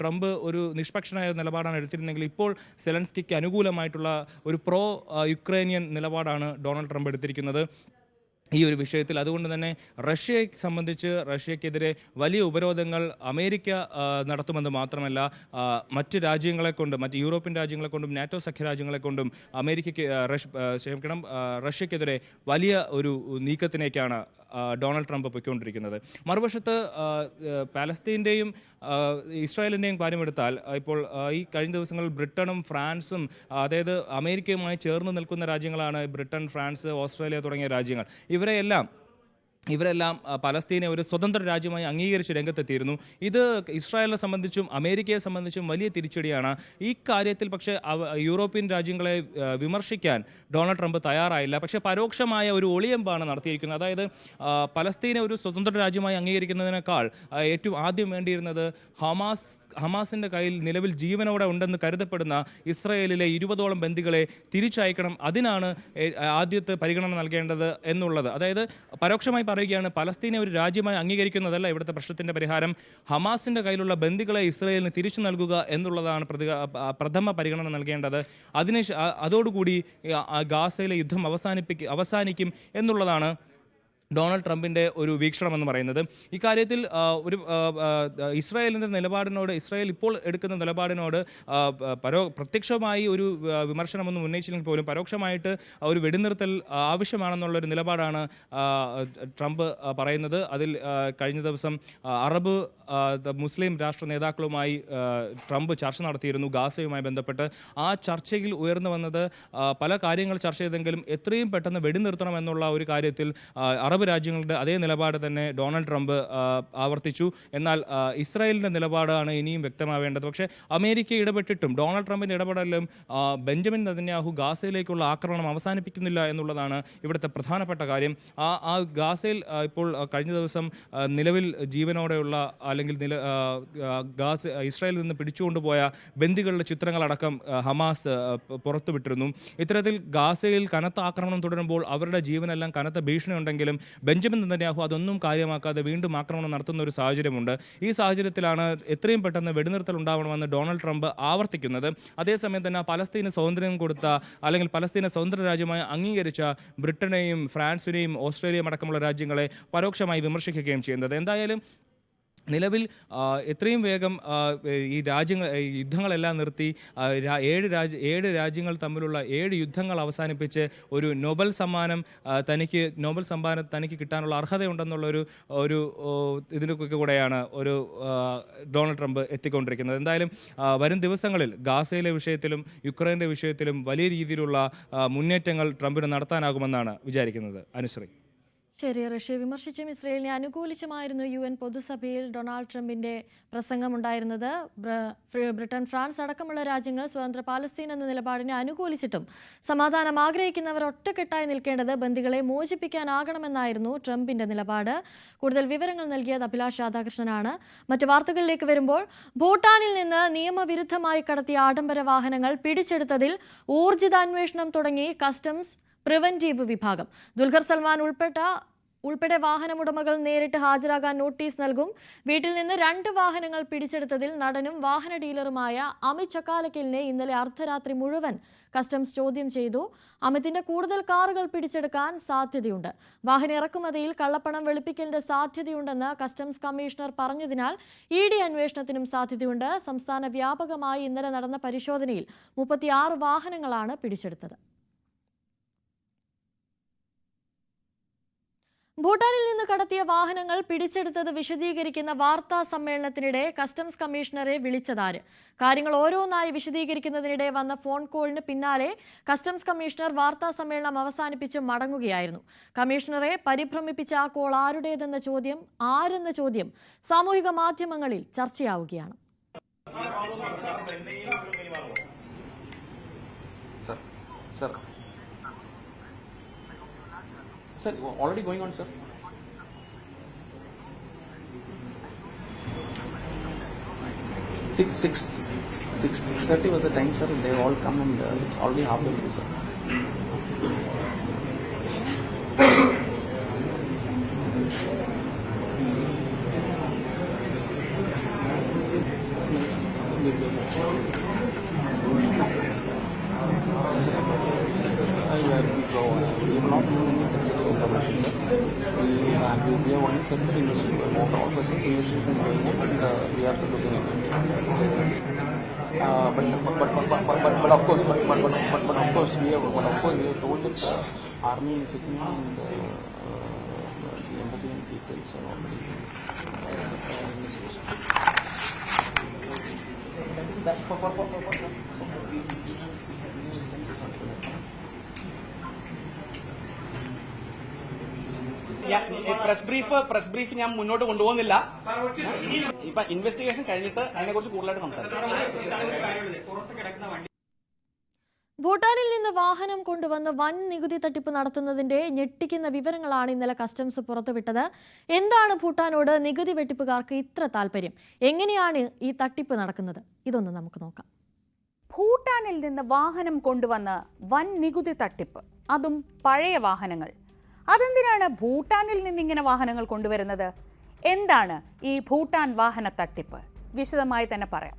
ട്രംപ് ഒരു നിഷ്പക്ഷനായ നിലപാടാണ് എടുത്തിരുന്നെങ്കിൽ ഇപ്പോൾ സെലൻസ്കിക്ക് അനുകൂലമായിട്ടുള്ള ഒരു പ്രോ യുക്രൈനിയൻ നിലപാടാണ് ഡൊണാൾഡ് ട്രംപ് എടുത്തിരിക്കുന്നത് ഈ ഒരു വിഷയത്തിൽ. അതുകൊണ്ട് തന്നെ റഷ്യയെ സംബന്ധിച്ച് റഷ്യക്കെതിരെ വലിയ ഉപരോധങ്ങൾ അമേരിക്ക നടത്തുമെന്ന് മാത്രമല്ല മറ്റ് രാജ്യങ്ങളെ കൊണ്ടും, മറ്റ് യൂറോപ്യൻ രാജ്യങ്ങളെ കൊണ്ടും നാറ്റോ സഖ്യരാജ്യങ്ങളെ കൊണ്ടും റഷ്യക്കെതിരെ വലിയ ഒരു നീക്കത്തിലേക്കാണ് ഡൊണാൾഡ് ട്രംപ് പൊയ്ക്കൊണ്ടിരിക്കുന്നത്. മറുവശത്ത് പാലസ്തീൻ്റെയും ഇസ്രായേലിൻ്റെയും കാര്യമെടുത്താൽ ഇപ്പോൾ ഈ കഴിഞ്ഞ ദിവസങ്ങളിൽ ബ്രിട്ടനും ഫ്രാൻസും, അതായത് അമേരിക്കയുമായി ചേർന്ന് നിൽക്കുന്ന രാജ്യങ്ങളാണ് ബ്രിട്ടൻ, ഫ്രാൻസ്, ഓസ്ട്രേലിയ തുടങ്ങിയ രാജ്യങ്ങൾ. ഇവരെല്ലാം പലസ്തീനെ ഒരു സ്വതന്ത്ര രാജ്യമായി അംഗീകരിച്ച് രംഗത്തെത്തിയിരുന്നു. ഇത് ഇസ്രായേലിനെ സംബന്ധിച്ചും അമേരിക്കയെ സംബന്ധിച്ചും വലിയ തിരിച്ചടിയാണ്. ഈ കാര്യത്തിൽ പക്ഷേ യൂറോപ്യൻ രാജ്യങ്ങളെ വിമർശിക്കാൻ ഡൊണാൾഡ് ട്രംപ് തയ്യാറായില്ല. പക്ഷേ പരോക്ഷമായ ഒരു ഒളിയമ്പാണ് നടത്തിയിരിക്കുന്നത്. അതായത് പലസ്തീനെ ഒരു സ്വതന്ത്ര രാജ്യമായി അംഗീകരിക്കുന്നതിനേക്കാൾ ഏറ്റവും ആദ്യം വേണ്ടിയിരുന്നത് ഹമാസിൻ്റെ കയ്യിൽ നിലവിൽ ജീവനോടെ ഉണ്ടെന്ന് കരുതപ്പെടുന്ന ഇസ്രായേലിലെ 20ഓളം ബന്ദികളെ തിരിച്ചയക്കണം. അതിനാണ് ആദ്യത്തെ പരിഗണന നൽകേണ്ടത് എന്നുള്ളത്. അതായത് പരോക്ഷമായി പറയുകയാണ്, പലസ്തീനെ ഒരു രാജ്യമായി അംഗീകരിക്കുന്നതല്ല ഇവിടുത്തെ പ്രശ്നത്തിൻ്റെ പരിഹാരം. ഹമാസിൻ്റെ കയ്യിലുള്ള ബന്ദികളെ ഇസ്രായേലിന് തിരിച്ചു നൽകുക എന്നുള്ളതാണ് പ്രഥമ പരിഗണന നൽകേണ്ടത്. അതോടുകൂടി ഗാസയിലെ യുദ്ധം അവസാനിക്കും എന്നുള്ളതാണ് ഡൊണാൾഡ് ട്രംപിൻ്റെ ഒരു വീക്ഷണം എന്ന് പറയുന്നത്. ഇക്കാര്യത്തിൽ ഒരു ഇസ്രായേലിൻ്റെ നിലപാടിനോട്, ഇസ്രായേൽ ഇപ്പോൾ എടുക്കുന്ന നിലപാടിനോട് പ്രത്യക്ഷമായി ഒരു വിമർശനമൊന്നും ഉന്നയിച്ചില്ലെങ്കിൽ പോലും പരോക്ഷമായിട്ട് ഒരു വെടിനിർത്തൽ ആവശ്യമാണെന്നുള്ളൊരു നിലപാടാണ് ട്രംപ് പറയുന്നത്. അതിൽ കഴിഞ്ഞ ദിവസം അറബ് മുസ്ലിം രാഷ്ട്ര നേതാക്കളുമായി ട്രംപ് ചർച്ച നടത്തിയിരുന്നു ഗാസയുമായി ബന്ധപ്പെട്ട്. ആ ചർച്ചയിൽ ഉയർന്നു വന്നത് പല കാര്യങ്ങൾ ചർച്ച ചെയ്തെങ്കിലും എത്രയും പെട്ടെന്ന് വെടിനിർത്തണമെന്നുള്ള ഒരു കാര്യത്തിൽ അറബ് രാജ്യങ്ങളുടെ അതേ നിലപാട് തന്നെ ഡൊണാൾഡ് ട്രംപ് ആവർത്തിച്ചു. എന്നാൽ ഇസ്രായേലിൻ്റെ നിലപാടാണ് ഇനിയും വ്യക്തമാവേണ്ടത്. പക്ഷേ അമേരിക്ക ഇടപെട്ടിട്ടും ഡൊണാൾഡ് ട്രംപിൻ്റെ ഇടപെടലും ബെഞ്ചമിൻ നെതന്യാഹു ഗാസയിലേക്കുള്ള ആക്രമണം അവസാനിപ്പിക്കുന്നില്ല എന്നുള്ളതാണ് ഇവിടുത്തെ പ്രധാനപ്പെട്ട കാര്യം. ആ ഗാസയിൽ ഇപ്പോൾ കഴിഞ്ഞ ദിവസം നിലവിൽ ജീവനോടെയുള്ള അല്ലെങ്കിൽ ഇസ്രായേലിൽ നിന്ന് പിടിച്ചുകൊണ്ടുപോയ ബന്ദികളുടെ ചിത്രങ്ങളടക്കം ഹമാസ് പുറത്തുവിട്ടിരുന്നു. ഇത്തരത്തിൽ ഗാസയിൽ കനത്ത ആക്രമണം തുടരുമ്പോൾ അവരുടെ ജീവനെല്ലാം കനത്ത ഭീഷണിയുണ്ടെങ്കിലും ബെഞ്ചമിൻ നെതന്യാഹു അതൊന്നും കാര്യമാക്കാതെ വീണ്ടും ആക്രമണം നടത്തുന്ന ഒരു സാഹചര്യമുണ്ട്. ഈ സാഹചര്യത്തിലാണ് എത്രയും പെട്ടെന്ന് വെടിനിർത്തൽ ഉണ്ടാവണമെന്ന് ഡൊണാൾഡ് ട്രംപ് ആവർത്തിക്കുന്നത്. അതേസമയം തന്നെ പലസ്തീന് സ്വാതന്ത്ര്യം കൊടുത്ത അല്ലെങ്കിൽ പലസ്തീനെ സ്വതന്ത്ര രാജ്യമായി അംഗീകരിച്ച ബ്രിട്ടനെയും ഫ്രാൻസിനെയും ഓസ്ട്രേലിയയും അടക്കമുള്ള രാജ്യങ്ങളെ പരോക്ഷമായി വിമർശിക്കുകയും ചെയ്യുന്നത്. എന്തായാലും നിലവിൽ എത്രയും വേഗം ഈ യുദ്ധങ്ങളെല്ലാം നിർത്തി 7 രാജ്യങ്ങൾ തമ്മിലുള്ള 7 യുദ്ധങ്ങൾ അവസാനിപ്പിച്ച് ഒരു നോബൽ സമ്മാനം തനിക്ക് കിട്ടാനുള്ള അർഹതയുണ്ടെന്നുള്ളൊരു ഇതിനൊക്കെ കൂടെയാണ് ഡൊണാൾഡ് ട്രംപ് എത്തിക്കൊണ്ടിരിക്കുന്നത്. എന്തായാലും വരും ദിവസങ്ങളിൽ ഗാസയിലെ വിഷയത്തിലും യുക്രൈൻ്റെ വിഷയത്തിലും വലിയ രീതിയിലുള്ള മുന്നേറ്റങ്ങൾ ട്രംപിന് നടത്താനാകുമെന്നാണ് വിചാരിക്കുന്നത്. അനുശ്രീ. ശരി, റഷ്യ വിമർശിച്ചും ഇസ്രയേലിനെ അനുകൂലിച്ചുമായിരുന്നു UN പൊതുസഭയിൽ ഡൊണാൾഡ് ട്രംപിന്റെ പ്രസംഗമുണ്ടായിരുന്നത്. ബ്രിട്ടൻ, ഫ്രാൻസ് അടക്കമുള്ള രാജ്യങ്ങൾ സ്വതന്ത്ര പാലസ്തീൻ എന്ന നിലപാടിനെ അനുകൂലിച്ചിട്ടും സമാധാനം ആഗ്രഹിക്കുന്നവർ ഒറ്റക്കെട്ടായി നിൽക്കേണ്ടത് ബന്ദികളെ മോചിപ്പിക്കാനാകണമെന്നായിരുന്നു ട്രംപിന്റെ നിലപാട്. കൂടുതൽ വിവരങ്ങൾ നൽകിയത് അഭിലാഷ് രാധാകൃഷ്ണനാണ്. മറ്റു വാർത്തകളിലേക്ക് വരുമ്പോൾ, ഭൂട്ടാനിൽ നിന്ന് നിയമവിരുദ്ധമായി കടത്തിയ ആഡംബര വാഹനങ്ങൾ പിടിച്ചെടുത്തതിൽ ഊർജിത അന്വേഷണം തുടങ്ങി കസ്റ്റംസ് പ്രിവന്റീവ് വിഭാഗം. ദുൽഖർ സൽമാൻ ഉൾപ്പെടെ വാഹനമുടമകൾ നേരിട്ട് ഹാജരാകാൻ നോട്ടീസ് നൽകും. വീട്ടിൽ നിന്ന് 2 വാഹനങ്ങൾ പിടിച്ചെടുത്തതിൽ നടനും വാഹന ഡീലറുമായ അമിത് ചക്കാലക്കലിനെ ഇന്നലെ അർദ്ധരാത്രി മുഴുവൻ കസ്റ്റംസ് ചോദ്യം ചെയ്തു. അമിതിന്റെ കൂടുതൽ കാറുകൾ പിടിച്ചെടുക്കാൻ സാധ്യതയുണ്ട്. വാഹന ഇറക്കുമതിയിൽ കള്ളപ്പണം വെളുപ്പിക്കലിന്റെ സാധ്യതയുണ്ടെന്ന് കസ്റ്റംസ് കമ്മീഷണർ പറഞ്ഞതിനാൽ ED അന്വേഷണത്തിനും സാധ്യതയുണ്ട്. സംസ്ഥാന വ്യാപകമായി ഇന്നലെ നടന്ന പരിശോധനയിൽ 36 വാഹനങ്ങളാണ് പിടിച്ചെടുത്തത്. ഭൂട്ടാനിൽ നിന്ന് കടത്തിയ വാഹനങ്ങൾ പിടിച്ചെടുത്തത് വിശദീകരിക്കുന്ന വാർത്താ സമ്മേളനത്തിനിടെ കസ്റ്റംസ് കമ്മീഷണറെ വിളിച്ചതാര്? കാര്യങ്ങൾ ഓരോന്നായി വിശദീകരിക്കുന്നതിനിടെ വന്ന ഫോൺ കോളിന് പിന്നാലെ കസ്റ്റംസ് കമ്മീഷണർ വാർത്താ സമ്മേളനം അവസാനിപ്പിച്ച് മടങ്ങുകയായിരുന്നു. കമ്മീഷണറെ പരിഭ്രമിപ്പിച്ച ആ കോൾ ആരുടേതെന്ന ചോദ്യം സാമൂഹിക മാധ്യമങ്ങളിൽ ചർച്ചയാവുകയാണ്. Sir, already going on, sir. 6:30 was the time, sir. They all come and it's already halfway through, sir. We have not given any sensitive information, sir. We have only said that investigation, all persons investigation going on, and we are looking into it. But of course, we have told that army insignia and the embassy and details are already investigation. That for. Press brief ഞാൻ മുന്നോട്ട് കൊണ്ടുപോകുന്നില്ല. ഇപ്പൊ investigation കഴിഞ്ഞിട്ട് അതിനെക്കുറിച്ച് കൂടുതലായിട്ട് സംസാരിക്കും. ഭൂട്ടാനിൽ നിന്ന് വാഹനം കൊണ്ടുവന്ന് വൻ നികുതി തട്ടിപ്പ് നടത്തുന്നതിന്റെ ഞെട്ടിക്കുന്ന വിവരങ്ങളാണ് ഇന്നലെ കസ്റ്റംസ് പുറത്തുവിട്ടത്. എന്താണ് ഭൂട്ടാനോട് നികുതി വെട്ടിപ്പുകാർക്ക് ഇത്ര താല്പര്യം? എങ്ങനെയാണ് ഈ തട്ടിപ്പ് നടക്കുന്നത്? ഇതൊന്ന് നമുക്ക് നോക്കാം. ഭൂട്ടാനിൽ നിന്ന് വാഹനം കൊണ്ടുവന്ന് വൻ നികുതി തട്ടിപ്പ്, അതും പഴയ വാഹനങ്ങൾ. അതെന്തിനാണ് ഭൂട്ടാനിൽ നിന്നിങ്ങനെ വാഹനങ്ങൾ കൊണ്ടുവരുന്നത്? എന്താണ് ഈ ഭൂട്ടാൻ വാഹന തട്ടിപ്പ്? വിശദമായി തന്നെ പറയാം.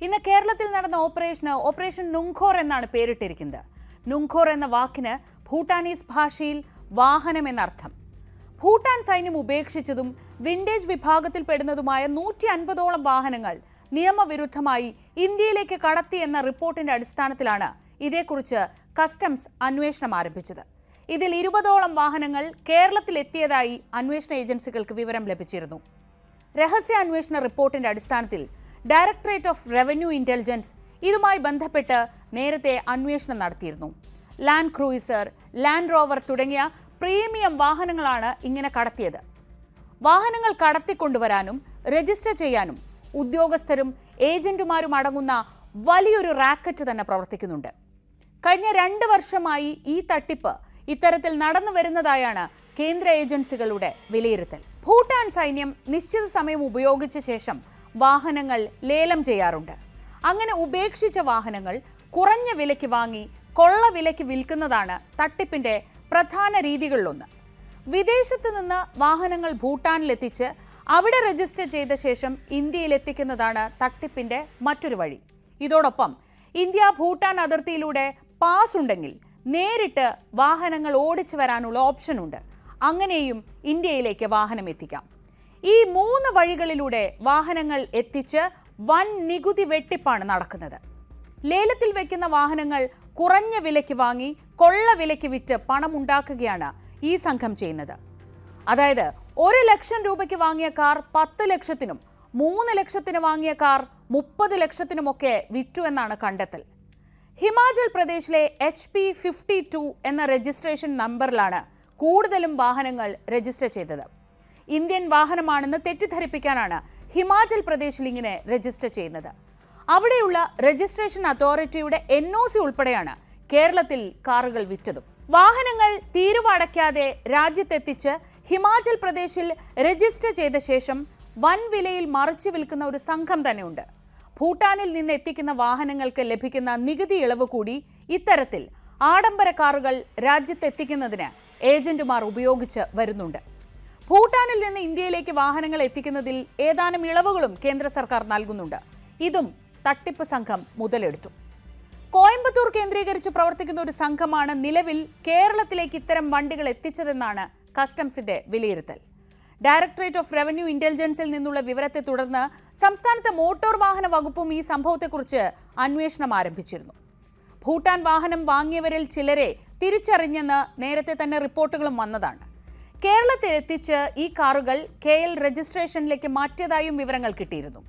ഇന്ന് കേരളത്തിൽ നടന്ന ഓപ്പറേഷൻ നുങ്ഖോർ എന്നാണ് പേരിട്ടിരിക്കുന്നത്. നുങ്ഖോർ എന്ന വാക്കിന് ഭൂട്ടാനീസ് ഭാഷയിൽ വാഹനം എന്നർത്ഥം. ഭൂട്ടാൻ സൈന്യം ഉപേക്ഷിച്ചതും വിൻറ്റേജ് വിഭാഗത്തിൽ പെടുന്നതുമായ 150ഓളം വാഹനങ്ങൾ നിയമവിരുദ്ധമായി ഇന്ത്യയിലേക്ക് കടത്തി എന്ന റിപ്പോർട്ടിന്റെ അടിസ്ഥാനത്തിലാണ് ഇതേക്കുറിച്ച് കസ്റ്റംസ് അന്വേഷണം ആരംഭിച്ചത്. ഇതിൽ 20ഓളം വാഹനങ്ങൾ കേരളത്തിലെത്തിയതായി അന്വേഷണ ഏജൻസികൾക്ക് വിവരം ലഭിച്ചിരുന്നു. രഹസ്യാന്വേഷണ റിപ്പോർട്ടിന്റെ അടിസ്ഥാനത്തിൽ ഡയറക്ടറേറ്റ് ഓഫ് റവന്യൂ ഇന്റലിജൻസ് ഇതുമായി ബന്ധപ്പെട്ട് നേരത്തെ അന്വേഷണം നടത്തിയിരുന്നു. ലാൻഡ് ക്രൂയിസർ, ലാൻഡ് റോവർ തുടങ്ങിയ പ്രീമിയം വാഹനങ്ങളാണ് ഇങ്ങനെ കടത്തിയത്. വാഹനങ്ങൾ കടത്തിക്കൊണ്ടുവരാനും രജിസ്റ്റർ ചെയ്യാനും ഉദ്യോഗസ്ഥരും ഏജന്റുമാരും അടങ്ങുന്ന വലിയൊരു റാക്കറ്റ് തന്നെ പ്രവർത്തിക്കുന്നുണ്ട്. കഴിഞ്ഞ 2 വർഷമായി ഈ തട്ടിപ്പ് ഇത്തരത്തിൽ നടന്നു വരുന്നതായാണ് കേന്ദ്ര ഏജൻസികളുടെ വിലയിരുത്തൽ. ഭൂട്ടാൻ സൈന്യം നിശ്ചിത സമയം ഉപയോഗിച്ച ശേഷം വാഹനങ്ങൾ ലേലം ചെയ്യാറുണ്ട്. അങ്ങനെ ഉപേക്ഷിച്ച വാഹനങ്ങൾ കുറഞ്ഞ വിലയ്ക്ക് വാങ്ങി കൊള്ള വിലയ്ക്ക് വിൽക്കുന്നതാണ് തട്ടിപ്പിന്റെ പ്രധാന രീതികളിലൊന്ന്. വിദേശത്ത് നിന്ന് വാഹനങ്ങൾ ഭൂട്ടാനിലെത്തിച്ച് അവിടെ രജിസ്റ്റർ ചെയ്ത ശേഷം ഇന്ത്യയിൽ എത്തിക്കുന്നതാണ് തട്ടിപ്പിന്റെ മറ്റൊരു വഴി. ഇതോടൊപ്പം ഇന്ത്യ ഭൂട്ടാൻ അതിർത്തിയിലൂടെ പാസ് ഉണ്ടെങ്കിൽ നേരിട്ട് വാഹനങ്ങൾ ഓടിച്ചു വരാനുള്ള ഓപ്ഷനുണ്ട്. അങ്ങനെയും ഇന്ത്യയിലേക്ക് വാഹനം എത്തിക്കാം. ഈ 3 വഴികളിലൂടെ വാഹനങ്ങൾ എത്തിച്ച് വൻ നികുതി വെട്ടിപ്പാണ് നടക്കുന്നത്. ലേലത്തിൽ വയ്ക്കുന്ന വാഹനങ്ങൾ കുറഞ്ഞ വിലയ്ക്ക് വാങ്ങി കൊള്ള വിലയ്ക്ക് വിറ്റ് പണമുണ്ടാക്കുകയാണ് ഈ സംഘം ചെയ്യുന്നത്. അതായത് 1 ലക്ഷം രൂപയ്ക്ക് വാങ്ങിയ കാർ 10 ലക്ഷത്തിനും 3 ലക്ഷത്തിന് വാങ്ങിയ കാർ 30 ലക്ഷത്തിനുമൊക്കെ വിറ്റു എന്നാണ് കണ്ടെത്തൽ. ഹിമാചൽ പ്രദേശിലെ HP52 എന്ന രജിസ്ട്രേഷൻ നമ്പറിലാണ് കൂടുതലും വാഹനങ്ങൾ രജിസ്റ്റർ ചെയ്തത്. ഇന്ത്യൻ വാഹനമാണെന്ന് തെറ്റിദ്ധരിപ്പിക്കാനാണ് ഹിമാചൽ പ്രദേശിൽ ഇങ്ങനെ രജിസ്റ്റർ ചെയ്യുന്നത്. അവിടെയുള്ള രജിസ്ട്രേഷൻ അതോറിറ്റിയുടെ NOC ഉൾപ്പെടെയാണ് കേരളത്തിൽ കാറുകൾ വിറ്റതും. വാഹനങ്ങൾ തീരുവടയ്ക്കാതെ രാജ്യത്തെത്തിച്ച് ഹിമാചൽ പ്രദേശിൽ രജിസ്റ്റർ ചെയ്ത ശേഷം വൻ വിലയിൽ മറിച്ചു വിൽക്കുന്ന ഒരു സംഘം തന്നെയുണ്ട്. ഭൂട്ടാനിൽ നിന്ന് എത്തിക്കുന്ന വാഹനങ്ങൾക്ക് ലഭിക്കുന്ന നികുതി ഇളവ് കൂടി ഇത്തരത്തിൽ ആഡംബര കാറുകൾ രാജ്യത്തെത്തിക്കുന്നതിന് ഏജന്റുമാർ ഉപയോഗിച്ച് വരുന്നുണ്ട്. ഭൂട്ടാനിൽ നിന്ന് ഇന്ത്യയിലേക്ക് വാഹനങ്ങൾ എത്തിക്കുന്നതിൽ ഏതാനും ഇളവുകളും കേന്ദ്ര സർക്കാർ നൽകുന്നുണ്ട്. ഇതും തട്ടിപ്പ് സംഘം മുതലെടുത്തു. കോയമ്പത്തൂർ കേന്ദ്രീകരിച്ച് പ്രവർത്തിക്കുന്ന ഒരു സംഘമാണ് നിലവിൽ കേരളത്തിലേക്ക് ഇത്തരം വണ്ടികൾ എത്തിച്ചതെന്നാണ് കസ്റ്റംസിന്റെ വിലയിരുത്തൽ. ഡയറക്ടറേറ്റ് ഓഫ് റവന്യൂ ഇന്റലിജൻസിൽ നിന്നുള്ള വിവരത്തെ തുടർന്ന് സംസ്ഥാനത്തെ മോട്ടോർ വാഹന വകുപ്പും ഈ സംഭവത്തെക്കുറിച്ച് അന്വേഷണം ആരംഭിച്ചിരുന്നു. ഭൂട്ടാൻ വാഹനം വാങ്ങിയവരിൽ ചിലരെ തിരിച്ചറിഞ്ഞെന്ന് നേരത്തെ തന്നെ റിപ്പോർട്ടുകളും വന്നതാണ്. കേരളത്തിൽ എത്തിച്ച് ഈ കാറുകൾ KL രജിസ്ട്രേഷനിലേക്ക് മാറ്റിയതായും വിവരങ്ങൾ കിട്ടിയിരുന്നു.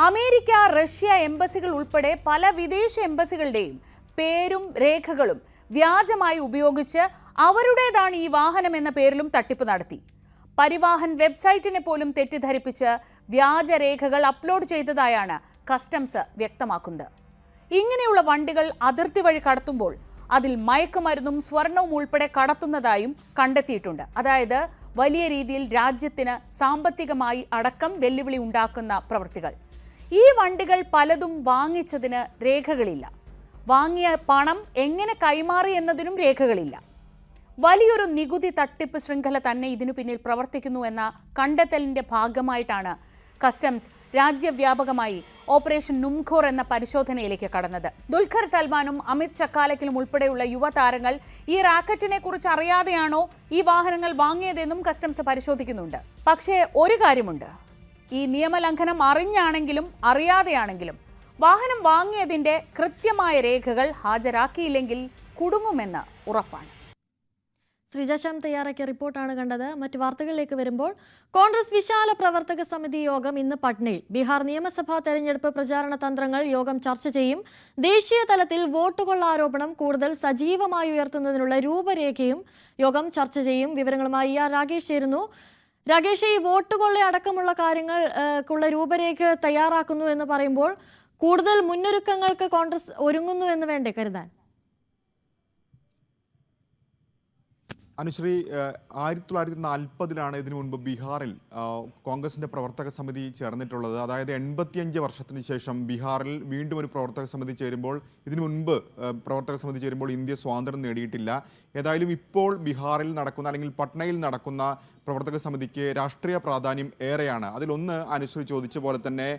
അമേരിക്ക, റഷ്യ എംബസികൾ ഉൾപ്പെടെ പല വിദേശ എംബസികളുടെയും പേരും രേഖകളും വ്യാജമായി ഉപയോഗിച്ച് അവരുടേതാണ് ഈ വാഹനം എന്ന പേരിലും തട്ടിപ്പ് നടത്തി. പരിവാഹൻ വെബ്സൈറ്റിനെ പോലും തെറ്റിദ്ധരിപ്പിച്ച് വ്യാജരേഖകൾ അപ്ലോഡ് ചെയ്തതായാണ് കസ്റ്റംസ് വ്യക്തമാക്കുന്നത്. ഇങ്ങനെയുള്ള വണ്ടികൾ അതിർത്തി വഴി കടത്തുമ്പോൾ അതിൽ മയക്കുമരുന്നും സ്വർണവും ഉൾപ്പെടെ കടത്തുന്നതായും കണ്ടെത്തിയിട്ടുണ്ട്. അതായത് വലിയ രീതിയിൽ രാജ്യത്തിന് സാമ്പത്തികമായി അടക്കം വെല്ലുവിളി ഉണ്ടാക്കുന്ന പ്രവൃത്തികൾ. ഈ വണ്ടികൾ പലതും വാങ്ങിച്ചതിന് രേഖകളില്ല. വാങ്ങിയ പണം എങ്ങനെ കൈമാറി എന്നതിനും രേഖകളില്ല. വലിയൊരു നികുതി തട്ടിപ്പ് ശൃംഖല തന്നെ ഇതിനു പിന്നിൽ പ്രവർത്തിക്കുന്നു എന്ന കണ്ടെത്തലിന്റെ ഭാഗമായിട്ടാണ് കസ്റ്റംസ് രാജ്യവ്യാപകമായി ഓപ്പറേഷൻ നുംഖോർ എന്ന പരിശോധനയിലേക്ക് കടന്നത്. ദുൽഖർ സൽമാനും അമിത് ചക്കാലക്കിലും ഉൾപ്പെടെയുള്ള യുവതാരങ്ങൾ ഈ റാക്കറ്റിനെ കുറിച്ച് അറിയാതെയാണോ ഈ വാഹനങ്ങൾ വാങ്ങിയതെന്നും കസ്റ്റംസ് പരിശോധിക്കുന്നുണ്ട്. പക്ഷേ ഒരു കാര്യമുണ്ട്, ഈ നിയമലംഘനം അറിഞ്ഞാണെങ്കിലും അറിയാതെയാണെങ്കിലും വാഹനം വാങ്ങിയതിന്റെ കൃത്യമായ രേഖകൾ ഹാജരാക്കിയില്ലെങ്കിൽ കുടുങ്ങുമെന്ന് ഉറപ്പാണ്. ശ്രീജാശ്യാം തയ്യാറാക്കിയ റിപ്പോർട്ടാണ് കണ്ടത്. മറ്റ് വാർത്തകളിലേക്ക് വരുമ്പോൾ കോൺഗ്രസ് വിശാല പ്രവർത്തക സമിതി യോഗം ഇന്ന് പട്നയിൽ. ബീഹാർ നിയമസഭാ തെരഞ്ഞെടുപ്പ് പ്രചാരണ തന്ത്രങ്ങൾ യോഗം ചർച്ച ചെയ്യും. ദേശീയ തലത്തിൽ വോട്ടുകൊള്ള ആരോപണം കൂടുതൽ സജീവമായി ഉയർത്തുന്നതിനുള്ള രൂപരേഖയും യോഗം ചർച്ച ചെയ്യും. വിവരങ്ങളുമായി രാകേഷ് ചേരുന്നു. രാകേഷ്, ഈ വോട്ടുകൊള്ള അടക്കമുള്ള കാര്യങ്ങൾക്കുള്ള രൂപരേഖ തയ്യാറാക്കുന്നു എന്ന് പറയുമ്പോൾ കൂടുതൽ മുന്നൊരുക്കങ്ങൾക്ക് കോൺഗ്രസ് ഒരുങ്ങുന്നു എന്ന് വേണ്ടേ കരുതാൻ? അനുശ്രീ, 1940 ഇതിനു മുൻപ് ബീഹാറിൽ കോൺഗ്രസിന്റെ പ്രവർത്തക സമിതി ചേർന്നിട്ടുള്ളത്. അതായത് 85 വർഷത്തിന് ശേഷം ബീഹാറിൽ വീണ്ടും ഒരു പ്രവർത്തക സമിതി ചേരുമ്പോൾ, ഇതിനു മുൻപ് പ്രവർത്തക സമിതി ചേരുമ്പോൾ ഇന്ത്യ സ്വാതന്ത്ര്യം നേടിയിട്ടില്ല. ഏതായാലും ഇപ്പോൾ ബീഹാറിൽ നടക്കുന്ന അല്ലെങ്കിൽ പട്നയിൽ നടക്കുന്ന പ്രവർത്തക സമിതിക്ക് രാഷ്ട്രീയ പ്രാധാന്യം ഏറെയാണ്. അതിലൊന്ന് അനുശ്രീ ചോദിച്ച പോലെ തന്നെ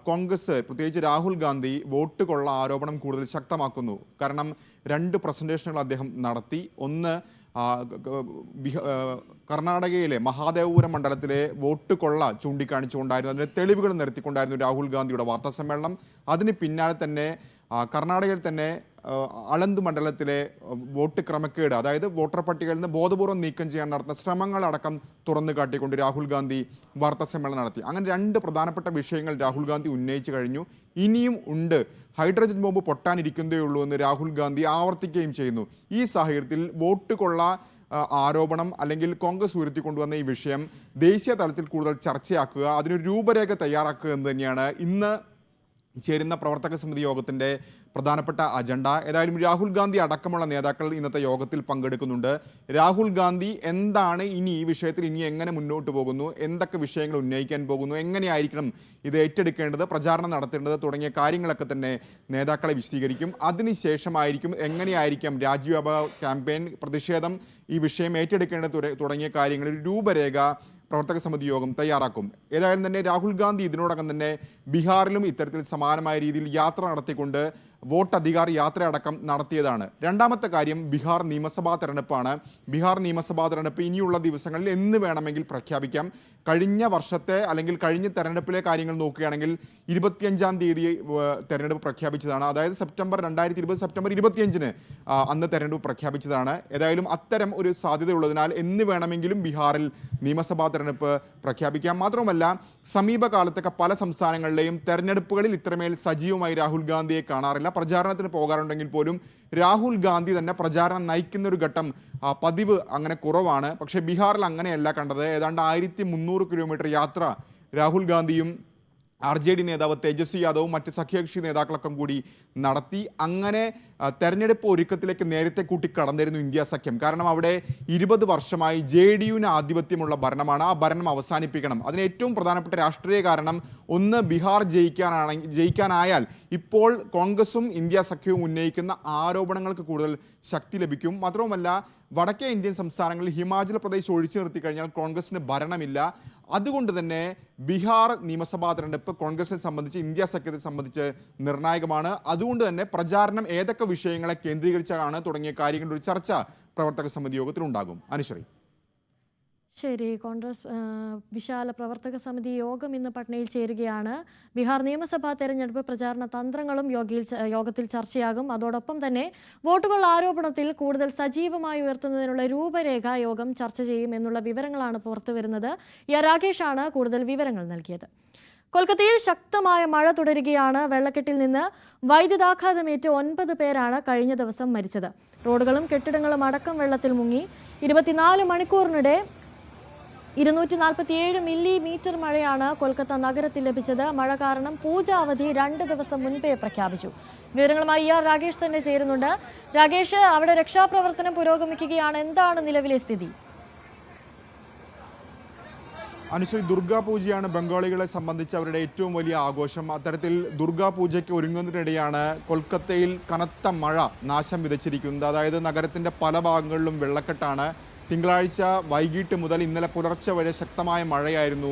കോൺഗ്രസ്, പ്രത്യേകിച്ച് രാഹുൽ ഗാന്ധി വോട്ട് കൊള്ള ആരോപണം കൂടുതൽ ശക്തമാക്കുന്നു. കാരണം 2 പ്രസന്റേഷനുകൾ അദ്ദേഹം നടത്തി. ഒന്ന്, കർണാടകയിലെ മഹാദേവപുരം മണ്ഡലത്തിലെ വോട്ട് കൊള്ള ചൂണ്ടിക്കാണിച്ചുകൊണ്ടായിരുന്നു, അതിൻ്റെ തെളിവുകൾ നിരത്തിക്കൊണ്ടായിരുന്നു രാഹുൽ ഗാന്ധിയുടെ വാർത്താ സമ്മേളനം. അതിന് പിന്നാലെ തന്നെ കർണാടകയിൽ തന്നെ അളന്ത് മണ്ഡലത്തിലെ വോട്ട് ക്രമക്കേട്, അതായത് വോട്ടർ പട്ടികയിൽ നിന്ന് ബോധപൂർവ്വം നീക്കം ചെയ്യാൻ നടത്തുന്ന ശ്രമങ്ങളടക്കം തുറന്നു കാട്ടിക്കൊണ്ട് രാഹുൽ ഗാന്ധി വാർത്താ സമ്മേളനം നടത്തി. അങ്ങനെ 2 പ്രധാനപ്പെട്ട വിഷയങ്ങൾ രാഹുൽ ഗാന്ധി ഉന്നയിച്ചു കഴിഞ്ഞു. ഇനിയും ഉണ്ട്, ഹൈഡ്രജൻ ബോംബ് പൊട്ടാനിരിക്കുന്നതേ ഉള്ളൂ എന്ന് രാഹുൽ ഗാന്ധി ആവർത്തിക്കുകയും ചെയ്യുന്നു. ഈ സാഹചര്യത്തിൽ വോട്ട് കൊള്ള ആരോപണം അല്ലെങ്കിൽ കോൺഗ്രസ് ഉയർത്തിക്കൊണ്ടുവന്ന ഈ വിഷയം ദേശീയ തലത്തിൽ കൂടുതൽ ചർച്ചയാക്കുക, അതിനൊരു രൂപരേഖ തയ്യാറാക്കുക എന്ന് തന്നെയാണ് ഇന്ന് ചേരുന്ന പ്രവർത്തക സമിതി യോഗത്തിൻ്റെ പ്രധാനപ്പെട്ട അജണ്ട. ഏതായാലും രാഹുൽ ഗാന്ധി അടക്കമുള്ള നേതാക്കൾ ഇന്നത്തെ യോഗത്തിൽ പങ്കെടുക്കുന്നുണ്ട്. രാഹുൽ ഗാന്ധി എന്താണ് ഇനി ഈ വിഷയത്തിൽ ഇനി എങ്ങനെ മുന്നോട്ട് പോകുന്നു, എന്തൊക്കെ വിഷയങ്ങൾ ഉന്നയിക്കാൻ പോകുന്നു, എങ്ങനെയായിരിക്കണം ഇത് ഏറ്റെടുക്കേണ്ടത്, പ്രചാരണം നടത്തേണ്ടത് തുടങ്ങിയ കാര്യങ്ങളൊക്കെ തന്നെ നേതാക്കളെ വിശദീകരിക്കും. അതിനുശേഷമായിരിക്കും എങ്ങനെയായിരിക്കും രാജ്യവ്യാപക ക്യാമ്പയിൻ, പ്രതിഷേധം, ഈ വിഷയം ഏറ്റെടുക്കേണ്ടത് തുടങ്ങിയ കാര്യങ്ങളിൽ ഒരു രൂപരേഖ പ്രവർത്തക സമിതി യോഗം തയ്യാറാക്കും. ഏതായാലും തന്നെ രാഹുൽ ഗാന്ധി ഇതിനോടകം തന്നെ ബീഹാറിലും ഇത്തരത്തിൽ സമാനമായ രീതിയിൽ യാത്ര നടത്തിക്കൊണ്ട് വോട്ടധികാർ യാത്രയടക്കം നടത്തിയതാണ്. രണ്ടാമത്തെ കാര്യം ബീഹാർ നിയമസഭാ തെരഞ്ഞെടുപ്പാണ്. ബീഹാർ നിയമസഭാ തെരഞ്ഞെടുപ്പ് ഇനിയുള്ള ദിവസങ്ങളിൽ എന്ന് വേണമെങ്കിൽ പ്രഖ്യാപിക്കാം. കഴിഞ്ഞ വർഷത്തെ അല്ലെങ്കിൽ കഴിഞ്ഞ തെരഞ്ഞെടുപ്പിലെ കാര്യങ്ങൾ നോക്കുകയാണെങ്കിൽ 25-ാം തീയതി തെരഞ്ഞെടുപ്പ് പ്രഖ്യാപിച്ചതാണ്. അതായത് 2020 സെപ്റ്റംബർ 25-ന് അന്ന് തെരഞ്ഞെടുപ്പ് പ്രഖ്യാപിച്ചതാണ്. ഏതായാലും അത്തരം ഒരു സാധ്യതയുള്ളതിനാൽ എന്ന് വേണമെങ്കിലും ബീഹാറിൽ നിയമസഭാ തെരഞ്ഞെടുപ്പ് പ്രഖ്യാപിക്കാം. മാത്രമല്ല സമീപകാലത്തൊക്കെ പല സംസ്ഥാനങ്ങളിലെയും തെരഞ്ഞെടുപ്പുകളിൽ ഇത്രമേൽ സജീവമായി രാഹുൽ ഗാന്ധിയെ കാണാറില്ല. പ്രചാരണത്തിന് പോകാറുണ്ടെങ്കിൽ പോലും രാഹുൽ ഗാന്ധി തന്നെ പ്രചാരണം നയിക്കുന്ന ഒരു ഘട്ടം പതിവ് അങ്ങനെ കുറവാണ്. പക്ഷേ ബീഹാറിൽ അങ്ങനെയല്ല കണ്ടത്. ഏതാണ്ട് 1300 കിലോമീറ്റർ യാത്ര രാഹുൽ ഗാന്ധിയും RJD നേതാവ് തേജസ്വി യാദവും മറ്റ് സഖ്യകക്ഷി നേതാക്കളൊക്കെ കൂടി നടത്തി. അങ്ങനെ തെരഞ്ഞെടുപ്പ് ഒരുക്കത്തിലേക്ക് നേരത്തെ കൂട്ടി കടന്നിരുന്നു ഇന്ത്യ സഖ്യം. കാരണം അവിടെ 20 വർഷമായി JDUവിന് ആധിപത്യമുള്ള ഭരണമാണ്. ആ ഭരണം അവസാനിപ്പിക്കണം. അതിന് ഏറ്റവും പ്രധാനപ്പെട്ട രാഷ്ട്രീയ കാരണം ഒന്ന് ബീഹാർ ജയിക്കാനായാൽ ഇപ്പോൾ കോൺഗ്രസും ഇന്ത്യ സഖ്യവും ഉന്നയിക്കുന്ന ആരോപണങ്ങൾക്ക് കൂടുതൽ ശക്തി ലഭിക്കും. മാത്രവുമല്ല വടക്കേ ഇന്ത്യൻ സംസ്ഥാനങ്ങളിൽ ഹിമാചൽ പ്രദേശ് ഒഴിച്ചു നിർത്തി കഴിഞ്ഞാൽ കോൺഗ്രസിന് ഭരണമില്ല. അതുകൊണ്ട് തന്നെ ബീഹാർ നിയമസഭാ തെരഞ്ഞെടുപ്പ് കോൺഗ്രസിനെ സംബന്ധിച്ച്, ഇന്ത്യ സഖ്യത്തെ സംബന്ധിച്ച് നിർണായകമാണ്. അതുകൊണ്ട് തന്നെ പ്രചാരണം ഏതൊക്കെ വിഷയങ്ങളെ കേന്ദ്രീകരിച്ചാണ് തുടങ്ങിയ കാര്യങ്ങളുടെ ഒരു ചർച്ച പ്രവർത്തക സമിതി യോഗത്തിലുണ്ടാകും. അനുശ്രീ. ശരി, കോൺഗ്രസ് വിശാല പ്രവർത്തക സമിതി യോഗം ഇന്ന് പട്നയിൽ ചേരുകയാണ്. ബീഹാർ നിയമസഭാ തെരഞ്ഞെടുപ്പ് പ്രചാരണ തന്ത്രങ്ങളും യോഗത്തിൽ ചർച്ചയാകും. അതോടൊപ്പം തന്നെ വോട്ടുകൾ ആരോപണത്തിൽ കൂടുതൽ സജീവമായി ഉയർത്തുന്നതിനുള്ള രൂപരേഖ യോഗം ചർച്ച ചെയ്യും എന്നുള്ള വിവരങ്ങളാണ് പുറത്തുവരുന്നത്. രാകേഷാണ് കൂടുതൽ വിവരങ്ങൾ നൽകിയത്. കൊൽക്കത്തയിൽ ശക്തമായ മഴ തുടരുകയാണ്. വെള്ളക്കെട്ടിൽ നിന്ന് വൈദ്യുതാഘാതമേറ്റ് 9 പേരാണ് കഴിഞ്ഞ ദിവസം മരിച്ചത്. റോഡുകളും കെട്ടിടങ്ങളും അടക്കം വെള്ളത്തിൽ മുങ്ങി. 24 മണിക്കൂറിനിടെ 247 മില്ലിമീറ്റർ മഴയാണ് കൊൽക്കത്ത നഗരത്തിൽ ലഭിച്ചത്. മഴ കാരണം പൂജ അവധി 2 ദിവസം മുൻപേ പ്രഖ്യാപിച്ചു. വിവരങ്ങളുമായി രാകേഷ് തന്നെ ചേരുന്നുണ്ട്. രാകേഷ്, അവിടെ രക്ഷാപ്രവർത്തനം പുരോഗമിക്കുകയാണ്. എന്താണ് നിലവിലെ സ്ഥിതി? അനുശ്രീ, ദുർഗാപൂജയാണ് ബംഗാളികളെ സംബന്ധിച്ച് അവരുടെ ഏറ്റവും വലിയ ആഘോഷം. അത്തരത്തിൽ ദുർഗാപൂജയ്ക്ക് ഒരുങ്ങുന്നതിനിടെയാണ് കൊൽക്കത്തയിൽ കനത്ത മഴ നാശം വിതച്ചിരിക്കുന്നത്. അതായത് നഗരത്തിൻ്റെ പല ഭാഗങ്ങളിലും വെള്ളക്കെട്ടാണ്. തിങ്കളാഴ്ച വൈകിട്ട് മുതൽ ഇന്നലെ പുലർച്ചെ വരെ ശക്തമായ മഴയായിരുന്നു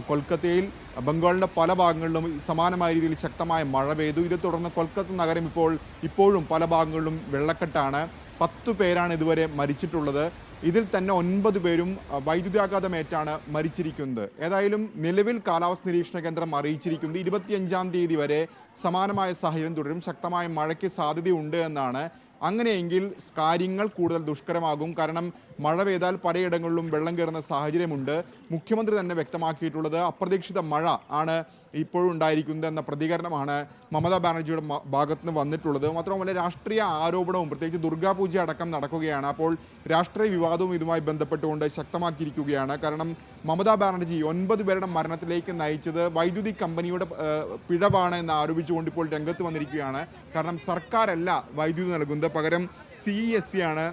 കൊൽക്കത്തയിൽ. ബംഗാളിൻ്റെ പല ഭാഗങ്ങളിലും സമാനമായ രീതിയിൽ ശക്തമായ മഴ പെയ്തു. ഇതേ തുടർന്ന് കൊൽക്കത്ത നഗരം ഇപ്പോഴും പല ഭാഗങ്ങളിലും വെള്ളക്കെട്ടാണ്. 10 പേരാണ് ഇതുവരെ മരിച്ചിട്ടുള്ളത്. ഇതിൽ തന്നെ 9 പേരും വൈദ്യുതാഘാതമേറ്റാണ് മരിച്ചിരിക്കുന്നത്. ഏതായാലും നിലവിൽ കാലാവസ്ഥ നിരീക്ഷണ കേന്ദ്രം അറിയിച്ചിരിക്കുന്നത് 25-ാം തീയതി വരെ സമാനമായ സാഹചര്യം തുടരും. ശക്തമായ മഴയ്ക്ക് സാധ്യതയുണ്ട് എന്നാണ്. അങ്ങനെയെങ്കിൽ കാര്യങ്ങൾ കൂടുതൽ ദുഷ്കരമാകും. കാരണം മഴ പെയ്താൽ പലയിടങ്ങളിലും വെള്ളം കയറുന്ന സാഹചര്യമുണ്ട്. മുഖ്യമന്ത്രി തന്നെ വ്യക്തമാക്കിയിട്ടുള്ളത് അപ്രതീക്ഷിത മഴ ആണ് ഇപ്പോഴും ഉണ്ടായിരിക്കുന്നത് എന്ന പ്രതികരണമാണ് മമതാ ബാനർജിയുടെ ഭാഗത്ത് നിന്ന് വന്നിട്ടുള്ളത്. മാത്രമല്ല രാഷ്ട്രീയ ആരോപണവും പ്രത്യേകിച്ച് ദുർഗാപൂജ അടക്കം നടക്കുകയാണ്. അപ്പോൾ രാഷ്ട്രീയ വിവാദവും ഇതുമായി ബന്ധപ്പെട്ടുകൊണ്ട് ശക്തമാക്കിയിരിക്കുകയാണ്. കാരണം മമതാ ബാനർജി 9 പേരുടെ മരണത്തിലേക്ക് നയിച്ചത് വൈദ്യുതി കമ്പനിയുടെ പിഴവാണ് എന്ന് ആരോപിച്ചുകൊണ്ട് ഇപ്പോൾ രംഗത്ത് വന്നിരിക്കുകയാണ്. കാരണം സർക്കാരല്ല വൈദ്യുതി നൽകുന്നത്, പകരം CESC ആണ്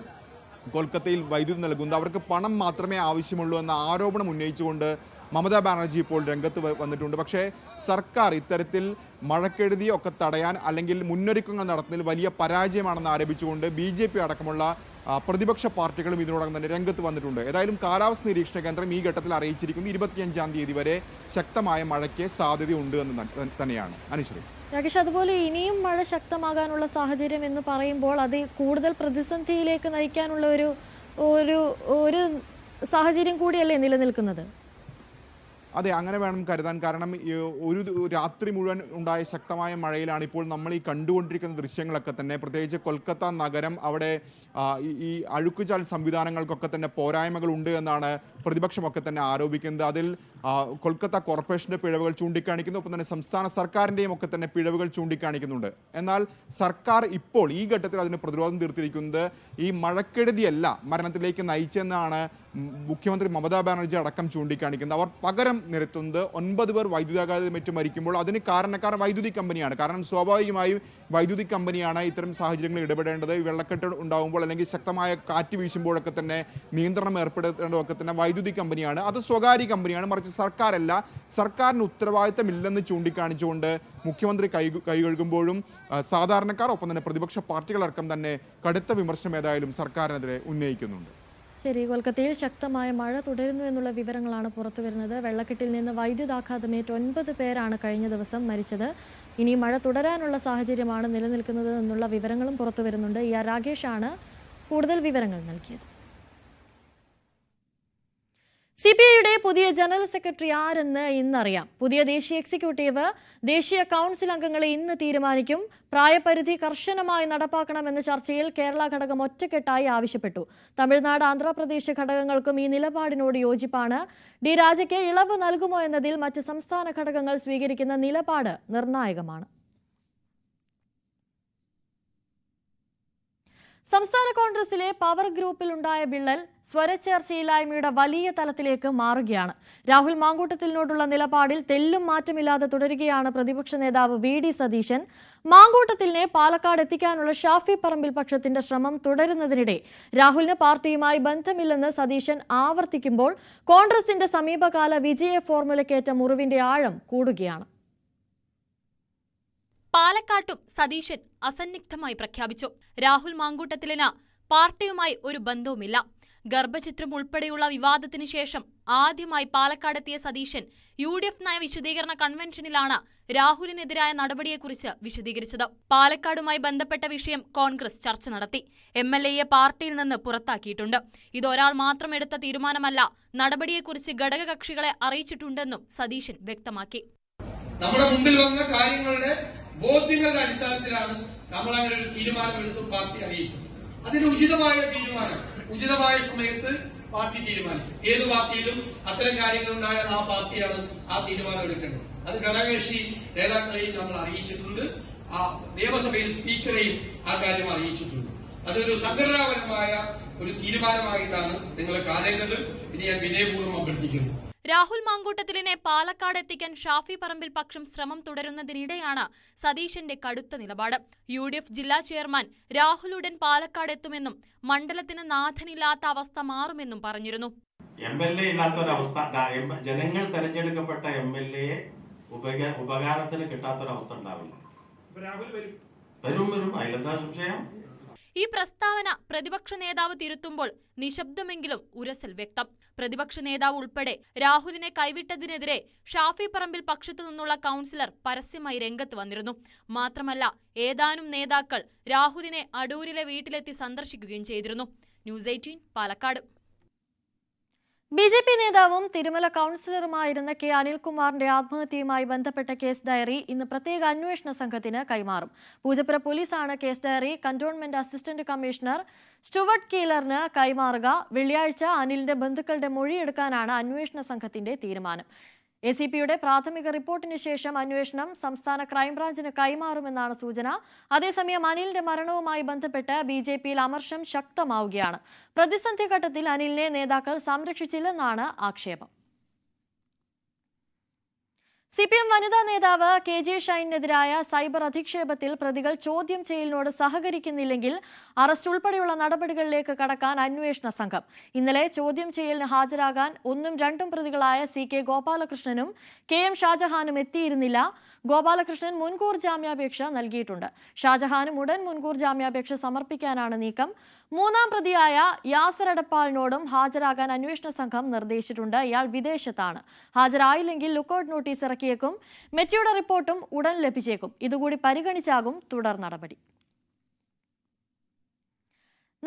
കൊൽക്കത്തയിൽ വൈദ്യുതി നൽകുന്നത്. അവർക്ക് പണം മാത്രമേ ആവശ്യമുള്ളൂ എന്ന ആരോപണം ഉന്നയിച്ചുകൊണ്ട് മമതാ ബാനർജി ഇപ്പോൾ രംഗത്ത് വന്നിട്ടുണ്ട്. പക്ഷേ സർക്കാർ ഇത്തരത്തിൽ മഴക്കെടുതിയൊക്കെ തടയാൻ അല്ലെങ്കിൽ മുന്നൊരുക്കങ്ങൾ നടത്തുന്നതിൽ വലിയ പരാജയമാണെന്ന് ആരോപിച്ചുകൊണ്ട് BJP അടക്കമുള്ള പ്രതിപക്ഷ പാർട്ടികളും ഇതിനോടകം തന്നെ രംഗത്ത് വന്നിട്ടുണ്ട്. ഏതായാലും കാലാവസ്ഥ നിരീക്ഷണ കേന്ദ്രം ഈ ഘട്ടത്തിൽ അറിയിച്ചിരിക്കുന്നത് 25-ാം തീയതി വരെ ശക്തമായ മഴയ്ക്ക് സാധ്യതയുണ്ട് എന്ന് തന്നെയാണ്. അനുശ്രീ. രാകേഷ്, അതുപോലെ ഇനിയും മഴ ശക്തമാകാനുള്ള സാഹചര്യം എന്ന് പറയുമ്പോൾ അത് കൂടുതൽ പ്രതിസന്ധിയിലേക്ക് നയിക്കാനുള്ള ഒരു സാഹചര്യം കൂടിയല്ലേ നിലനിൽക്കുന്നത്? അതെ, അങ്ങനെ വേണം കരുതാൻ. കാരണം ഒരു രാത്രി മുഴുവൻ ഉണ്ടായ ശക്തമായ മഴയിലാണ് ഇപ്പോൾ നമ്മൾ ഈ കണ്ടുകൊണ്ടിരിക്കുന്ന ദൃശ്യങ്ങളൊക്കെ തന്നെ. പ്രത്യേകിച്ച് കൊൽക്കത്ത നഗരം, അവിടെ ഈ അഴുക്കുചാൽ സംവിധാനങ്ങൾക്കൊക്കെ തന്നെ പോരായ്മകൾ ഉണ്ട് എന്നാണ് പ്രതിപക്ഷമൊക്കെ തന്നെ ആരോപിക്കുന്നത്. അതിൽ കൊൽക്കത്ത കോർപ്പറേഷൻ്റെ പിഴവുകൾ ചൂണ്ടിക്കാണിക്കുന്നു, ഒപ്പം തന്നെ സംസ്ഥാന സർക്കാരിൻ്റെയും ഒക്കെ തന്നെ പിഴവുകൾ ചൂണ്ടിക്കാണിക്കുന്നുണ്ട്. എന്നാൽ സർക്കാർ ഇപ്പോൾ ഈ ഘട്ടത്തിൽ അതിന് പ്രതിരോധം തീർത്തിരിക്കുന്നത് ഈ മഴക്കെടുതിയല്ല മരണത്തിലേക്ക് നയിച്ചെന്നാണ് മുഖ്യമന്ത്രി മമതാ ബാനർജി അടക്കം ചൂണ്ടിക്കാണിക്കുന്നത്. അവർ പകരം നിരത്തുന്നത് 9 പേർ വൈദ്യുതാഘാതമേറ്റ് മരിക്കുമ്പോൾ അതിന് കാരണക്കാർ വൈദ്യുതി കമ്പനിയാണ്. കാരണം സ്വാഭാവികമായും വൈദ്യുതി കമ്പനിയാണ് ഇത്തരം സാഹചര്യങ്ങളിൽ ഇടപെടേണ്ടത്. വെള്ളക്കെട്ട് ഉണ്ടാകുമ്പോൾ അല്ലെങ്കിൽ ശക്തമായ കാറ്റ് വീശുമ്പോഴൊക്കെ തന്നെ നിയന്ത്രണം ഏർപ്പെടുത്തേണ്ടതൊക്കെ തന്നെ വൈദ്യുതി കമ്പനിയാണ്. അത് സ്വകാര്യ കമ്പനിയാണ്, മറിച്ച് സർക്കാരല്ല. സർക്കാരിന് ഉത്തരവാദിത്തമില്ലെന്ന് ചൂണ്ടിക്കാണിച്ചുകൊണ്ട് മുഖ്യമന്ത്രി കൈകഴുകുമ്പോഴും സാധാരണക്കാർ, ഒപ്പം തന്നെ പ്രതിപക്ഷ പാർട്ടികളടക്കം തന്നെ കടുത്ത വിമർശനം ഏതായാലും സർക്കാരിനെതിരെ ഉന്നയിക്കുന്നുണ്ട്. ശരി, കൊൽക്കത്തയിൽ ശക്തമായ മഴ തുടരുന്നു എന്നുള്ള വിവരങ്ങളാണ് പുറത്തുവരുന്നത്. വെള്ളക്കെട്ടിൽ നിന്ന് വൈദ്യുതാഘാതമേറ്റ് 9 പേരാണ് കഴിഞ്ഞ ദിവസം മരിച്ചത്. ഇനി മഴ തുടരാനുള്ള സാഹചര്യമാണ് നിലനിൽക്കുന്നത് എന്നുള്ള വിവരങ്ങളും പുറത്തുവരുന്നുണ്ട്. രാകേഷാണ് കൂടുതൽ വിവരങ്ങൾ നൽകിയത്. CPIയുടെ പുതിയ ജനറൽ സെക്രട്ടറി ആരെന്ന് ഇന്നറിയാം. പുതിയ ദേശീയ എക്സിക്യൂട്ടീവ് ദേശീയ കൗൺസിൽ അംഗങ്ങളെ ഇന്ന് തീരുമാനിക്കും. പ്രായപരിധി കർശനമായി നടപ്പാക്കണമെന്ന ചർച്ചയിൽ കേരള ഘടകം ഒറ്റക്കെട്ടായി ആവശ്യപ്പെട്ടു. തമിഴ്നാട്, ആന്ധ്രാപ്രദേശ് ഘടകങ്ങൾക്കും ഈ നിലപാടിനോട് യോജിപ്പാണ്. ഡി രാജയ്ക്ക് ഇളവ് നൽകുമോ എന്നതിൽ മറ്റ് സംസ്ഥാന ഘടകങ്ങൾ സ്വീകരിക്കുന്ന നിലപാട് നിർണായകമാണ്. സംസ്ഥാന കോൺഗ്രസിലെ പവർ ഗ്രൂപ്പിലുണ്ടായ വിള്ളൽ സ്വരച്ചേർച്ചയില്ലായ്മയുടെ വലിയ തലത്തിലേക്ക് മാറുകയാണ്. രാഹുൽ മാങ്കൂട്ടത്തിലിനോടുള്ള നിലപാടിൽ തെല്ലും മാറ്റമില്ലാതെ തുടരുകയാണ് പ്രതിപക്ഷ നേതാവ് VD സതീശൻ. മാങ്കൂട്ടത്തിലിനെ പാലക്കാട് എത്തിക്കാനുള്ള ഷാഫി പറമ്പിൽ പക്ഷത്തിന്റെ ശ്രമം തുടരുന്നതിനിടെ രാഹുലിന് പാർട്ടിയുമായി ബന്ധമില്ലെന്ന് സതീശൻ ആവർത്തിക്കുമ്പോൾ കോൺഗ്രസിന്റെ സമീപകാല വിജയ ഫോർമുലക്കേറ്റ മുറിവിന്റെ ആഴം കൂടുകയാണ്. പാലക്കാട്ടും സതീശൻ അസന്നിഗ്ധമായി പ്രഖ്യാപിച്ചു. രാഹുൽ മാങ്കൂട്ടത്തിലിന് പാർട്ടിയുമായി ഒരു ബന്ധവുമില്ല. ഗർഭചിത്രം ഉൾപ്പെടെയുള്ള വിവാദത്തിന് ശേഷം ആദ്യമായി പാലക്കാടെത്തിയ സതീശൻ UDF നയ വിശദീകരണ കൺവെൻഷനിലാണ് രാഹുലിനെതിരായ നടപടിയെക്കുറിച്ച് വിശദീകരിച്ചത്. പാലക്കാടുമായി ബന്ധപ്പെട്ട വിഷയം കോൺഗ്രസ് ചർച്ച നടത്തി. MLAയെ പാർട്ടിയിൽ നിന്ന് പുറത്താക്കിയിട്ടുണ്ട്. ഇതൊരാൾ മാത്രം എടുത്ത തീരുമാനമല്ല, നടപടിയെക്കുറിച്ച് ഘടകകക്ഷികളെ അറിയിച്ചിട്ടുണ്ടെന്നും സതീശൻ വ്യക്തമാക്കി. നമ്മുടെ മുമ്പിൽ വന്ന കാര്യങ്ങളുടെ ബോധ്യങ്ങളുടെ അടിസ്ഥാനത്തിലാണ് നമ്മൾ അങ്ങനെ ഒരു തീരുമാനമെടുത്ത് പാർട്ടി അറിയിച്ചത്. അതിന് ഉചിതമായ തീരുമാനം ഉചിതമായ സമയത്ത് പാർട്ടി തീരുമാനിക്കും. ഏത് പാർട്ടിയിലും അത്തരം കാര്യങ്ങൾ ഉണ്ടായാൽ ആ പാർട്ടിയാണ് ആ തീരുമാനം എടുക്കേണ്ടത്. അത് ഘടകകക്ഷി നേതാക്കളെയും നമ്മൾ അറിയിച്ചിട്ടുണ്ട്. ആ നിയമസഭയിൽ സ്പീക്കറെയും ആ കാര്യം അറിയിച്ചിട്ടുണ്ട്. അതൊരു സംഘടനാപരമായ ഒരു തീരുമാനമായിട്ടാണ് നിങ്ങൾ കാണേണ്ടത്. ഇനി ഞാൻ വിനയപൂർവ്വം അഭ്യർത്ഥിക്കുന്നു. രാഹുൽ മാങ്കൂട്ടത്തിലിനെ പാലക്കാട് എത്തിക്കാൻ ഷാഫി പറമ്പിൽ പക്ഷം ശ്രമം തുടരുന്നതിനിടെയാണ് സതീശന്റെ കടുത്ത നിലപാട്. UDF ജില്ലാ ചെയർമാൻ രാഹുൽ ഉടൻ പാലക്കാട് എത്തുമെന്നും മണ്ഡലത്തിന് നാഥനില്ലാത്ത അവസ്ഥ മാറുമെന്നും പറഞ്ഞിരുന്നു. MLA ഇല്ലാത്തൊരവസ്ഥ, ജനങ്ങൾ തെരഞ്ഞെടുക്കപ്പെട്ട MLA ഉപകാരത്തിന് കിട്ടാത്തൊരവസ്ഥ ഉണ്ടാവില്ല. വരും അതിലെന്താ സംശയം? ഈ പ്രസ്താവന പ്രതിപക്ഷ നേതാവ് തിരുത്തുമ്പോൾ നിശബ്ദമെങ്കിലും ഉരസൽ വ്യക്തം. പ്രതിപക്ഷ നേതാവ് ഉൾപ്പെടെ രാഹുലിനെ കൈവിട്ടതിനെതിരെ ഷാഫി പറമ്പിൽ പക്ഷത്തു നിന്നുള്ള കൗൺസിലർ പരസ്യമായി രംഗത്ത് വന്നിരുന്നു. മാത്രമല്ല, ഏതാനും നേതാക്കൾ രാഹുലിനെ അടൂരിലെ വീട്ടിലെത്തി സന്ദർശിക്കുകയും ചെയ്തിരുന്നു. ന്യൂസ് 18 പാലക്കാട്. BJP നേതാവും തിരുമല കൗൺസിലറുമായിരുന്ന K. അനിൽകുമാറിന്റെ ആത്മഹത്യയുമായി ബന്ധപ്പെട്ട കേസ് ഡയറി ഇന്ന് പ്രത്യേക അന്വേഷണ സംഘത്തിന് കൈമാറും. പൂജപ്പുര പോലീസാണ് case diary cantonment assistant commissioner Stuart കീലറിന് കൈമാറുക. വെള്ളിയാഴ്ച അനിലിന്റെ ബന്ധുക്കളുടെ മൊഴിയെടുക്കാനാണ് അന്വേഷണ സംഘത്തിന്റെ തീരുമാനം. ACPയുടെ പ്രാഥമിക റിപ്പോർട്ടിന് ശേഷം അന്വേഷണം സംസ്ഥാന ക്രൈംബ്രാഞ്ചിന് കൈമാറുമെന്നാണ് സൂചന. അതേസമയം അനിലിന്റെ മരണവുമായി ബന്ധപ്പെട്ട് BJPയിൽ അമർഷം ശക്തമാവുകയാണ്. പ്രതിസന്ധി ഘട്ടത്തിൽ അനിലിനെ നേതാക്കൾ സംരക്ഷിച്ചില്ലെന്നാണ് ആക്ഷേപം. CPM വനിതാ നേതാവ് KJ ഷൈനെതിരായ സൈബർ അധിക്ഷേപത്തിൽ പ്രതികൾ ചോദ്യം ചെയ്യലിനോട് സഹകരിക്കുന്നില്ലെങ്കിൽ അറസ്റ്റ് ഉൾപ്പെടെയുള്ള നടപടികളിലേക്ക് കടക്കാൻ അന്വേഷണ സംഘം. ഇന്നലെ ചോദ്യം ചെയ്യലിന് ഹാജരാകാൻ 1ഉം 2ഉം പ്രതികളായ CK ഗോപാലകൃഷ്ണനും KM ഷാജഹാനും എത്തിയിരുന്നില്ല. ഗോപാലകൃഷ്ണൻ മുൻകൂർ ജാമ്യാപേക്ഷ നൽകിയിട്ടുണ്ട്. ഷാജഹാനും ഉടൻ മുൻകൂർ ജാമ്യാപേക്ഷ സമർപ്പിക്കാനാണ് നീക്കം. 3ആം പ്രതിയായ യാസർ എടപ്പാളിനോടും ഹാജരാകാൻ അന്വേഷണ സംഘം നിർദ്ദേശിച്ചിട്ടുണ്ട്. ഇയാൾ വിദേശത്താണ്. ഹാജരായില്ലെങ്കിൽ ലുക്കൌട്ട് നോട്ടീസ് ഇറക്കിയേക്കും. മെറ്റിയുടെ റിപ്പോർട്ടും ഉടൻ ലഭിച്ചേക്കും. ഇതുകൂടി പരിഗണിച്ചാകും തുടർ നടപടി.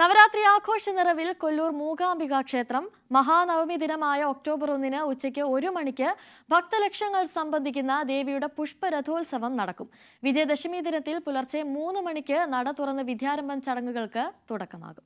നവരാത്രി ആഘോഷ നിറവിൽ കൊല്ലൂർ മൂകാംബിക ക്ഷേത്രം. മഹാനവമി ദിനമായ ഒക്ടോബർ 1 ഉച്ചയ്ക്ക് 1 മണിക്ക് ഭക്തലക്ഷങ്ങൾ സംബന്ധിക്കുന്ന ദേവിയുടെ പുഷ്പരഥോത്സവം നടക്കും. വിജയദശമി ദിനത്തിൽ പുലർച്ചെ 3 മണിക്ക് നട തുറന്ന് വിദ്യാരംഭം ചടങ്ങുകൾക്ക് തുടക്കമാകും.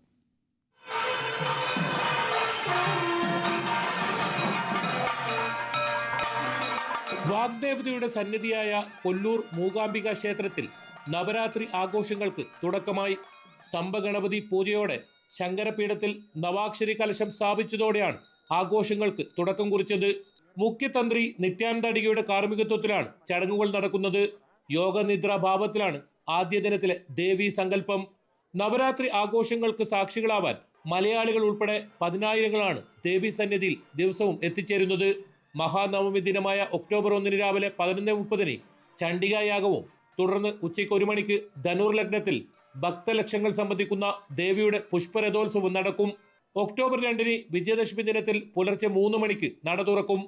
വാഗ്ദേവതയുടെ സന്നിധിയായ കൊല്ലൂർ മൂകാംബിക ക്ഷേത്രത്തിൽ നവരാത്രി ആഘോഷങ്ങൾക്ക് തുടക്കമായി. സ്തംഭഗണപതി പൂജയോടെ ശങ്കരപീഠത്തിൽ നവാക്ഷരി കലശം സ്ഥാപിച്ചതോടെയാണ് ആഘോഷങ്ങൾക്ക് തുടക്കം കുറിച്ചത്. മുഖ്യതന്ത്രി നിത്യാനന്ദ അടികയുടെ കാർമ്മികത്വത്തിലാണ് ചടങ്ങുകൾ നടക്കുന്നത്. യോഗനിദ്രാ ഭാവത്തിലാണ് ആദ്യ ദിനത്തിലെ ദേവീ സങ്കല്പം. നവരാത്രി ആഘോഷങ്ങൾക്ക് സാക്ഷികളാവാൻ മലയാളികൾ ഉൾപ്പെടെ പതിനായിരങ്ങളാണ് ദേവീ സന്നിധിയിൽ ദിവസവും എത്തിച്ചേരുന്നത്. മഹാനവമി ദിനമായ ഒക്ടോബർ 1 രാവിലെ 11:30 ചണ്ഡികായാഗവും തുടർന്ന് ഉച്ചയ്ക്ക് 1 മണിക്ക് ധനുർ ലഗ്നത്തിൽ ഭക്തലക്ഷങ്ങൾ സംബന്ധിക്കുന്ന ദേവിയുടെ പുഷ്പരഥോത്സവം നടക്കും. ഒക്ടോബർ 2 വിജയദശമി ദിനത്തിൽ പുലർച്ചെ 3 മണിക്ക് നട തുറക്കും.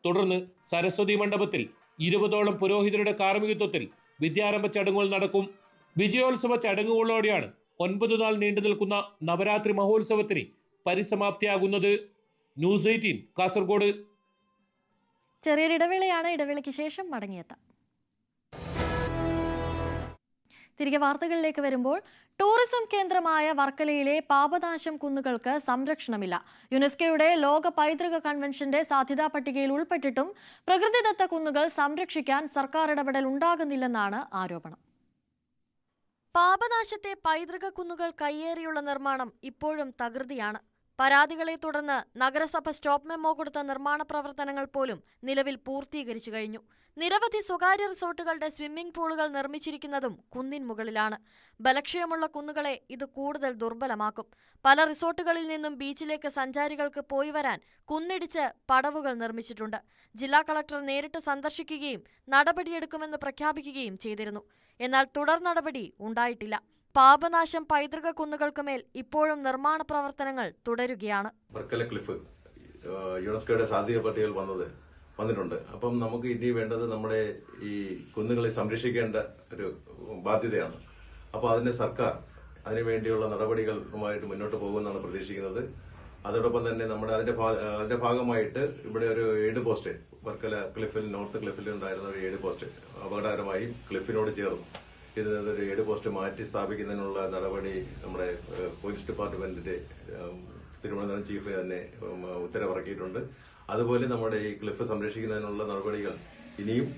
തുടർന്ന് സരസ്വതി മണ്ഡപത്തിൽ 20ഓളം പുരോഹിതരുടെ കാർമ്മികത്വത്തിൽ വിദ്യാരംഭ ചടങ്ങുകൾ നടക്കും. വിജയോത്സവ ചടങ്ങുകളോടെയാണ് 9 നാൾ നീണ്ടു നിൽക്കുന്ന നവരാത്രി മഹോത്സവത്തിന് പരിസമാപ്തിയാകുന്നത്. ന്യൂസ് 18 കാസർഗോഡ്. ചെറിയൊരിടവേളയാണ്. ഇടവേളയ്ക്ക് ശേഷം മടങ്ങിയെത്താം. തിരികെ വാർത്തകളിലേക്ക് വരുമ്പോൾ, ടൂറിസം കേന്ദ്രമായ വർക്കലയിലെ പാപനാശം കുന്നുകൾക്ക് സംരക്ഷണമില്ല. യുനെസ്കോയുടെ ലോക പൈതൃക കൺവെൻഷന്റെ സാധ്യതാ പട്ടികയിൽ ഉൾപ്പെട്ടിട്ടും പ്രകൃതിദത്ത കുന്നുകൾ സംരക്ഷിക്കാൻ സർക്കാർ ഇടപെടൽ ഉണ്ടാകുന്നില്ലെന്നാണ് ആരോപണം. പാപനാശത്തെ പൈതൃക കുന്നുകൾ കയ്യേറിയുള്ള നിർമ്മാണം ഇപ്പോഴും തകൃതിയാണ്. പരാതികളെ തുടർന്ന് നഗരസഭ സ്റ്റോപ്പ് മെമ്മോ കൊടുത്ത നിർമ്മാണ പ്രവർത്തനങ്ങൾ പോലും നിലവിൽ പൂർത്തീകരിച്ചു കഴിഞ്ഞു. നിരവധി സ്വകാര്യ റിസോർട്ടുകളുടെ സ്വിമ്മിംഗ് പൂളുകൾ നിർമ്മിച്ചിരിക്കുന്നതും കുന്നിൻ മുകളിലാണ്. ബലക്ഷയമുള്ള കുന്നുകളെ ഇത് കൂടുതൽ ദുർബലമാക്കും. പല റിസോർട്ടുകളിൽ നിന്നും ബീച്ചിലേക്ക് സഞ്ചാരികൾക്ക് പോയി വരാൻ കുന്നിടിച്ച് പടവുകൾ നിർമ്മിച്ചിട്ടുണ്ട്. ജില്ലാ കളക്ടർ നേരിട്ട് സന്ദർശിക്കുകയും നടപടിയെടുക്കുമെന്ന് പ്രഖ്യാപിക്കുകയും ചെയ്തിരുന്നു. എന്നാൽ തുടർ നടപടി ഉണ്ടായിട്ടില്ല. പാപനാശം പൈതൃക കുന്നുകൾക്കുമേൽ ഇപ്പോഴും നിർമ്മാണ പ്രവർത്തനങ്ങൾ തുടരുകയാണ്. വർക്കല ക്ലിഫ് യുനെസ്കോയുടെ സാധ്യത പട്ടികയിൽ വന്നിട്ടുണ്ട്. അപ്പം നമുക്ക് ഇനി വേണ്ടത് നമ്മുടെ ഈ കുന്നുകളെ സംരക്ഷിക്കേണ്ട ഒരു ബാധ്യതയാണ്. അപ്പോൾ അതിന് സർക്കാർ അതിനുവേണ്ടിയുള്ള നടപടികളുമായിട്ട് മുന്നോട്ട് പോകുമെന്നാണ് പ്രതീക്ഷിക്കുന്നത്. അതോടൊപ്പം തന്നെ അതിന്റെ ഭാഗമായിട്ട് ഇവിടെ ഒരു എയ്ഡ് പോസ്റ്റ് വർക്കല ക്ലിഫിൽ നോർത്ത് ക്ലിഫിൽ ഉണ്ടായിരുന്ന ഒരു എയ്ഡ് പോസ്റ്റ് അപകടകരമായി ക്ലിഫിനോട് ചേർന്നു. ഇതിനൊരു എയ്ഡ് പോസ്റ്റ് മാറ്റി സ്ഥാപിക്കുന്നതിനുള്ള നടപടി നമ്മുടെ പോലീസ് ഡിപ്പാർട്ട്മെന്റിന്റെ തിരുവനന്തപുരം ചീഫ് തന്നെ ഉത്തരവിറക്കിയിട്ടുണ്ട്. അതുപോലെ നമ്മുടെ ഈ ക്ലിഫ് സംരക്ഷിക്കുന്നതിനുള്ള നടപടികൾ ഇനിയും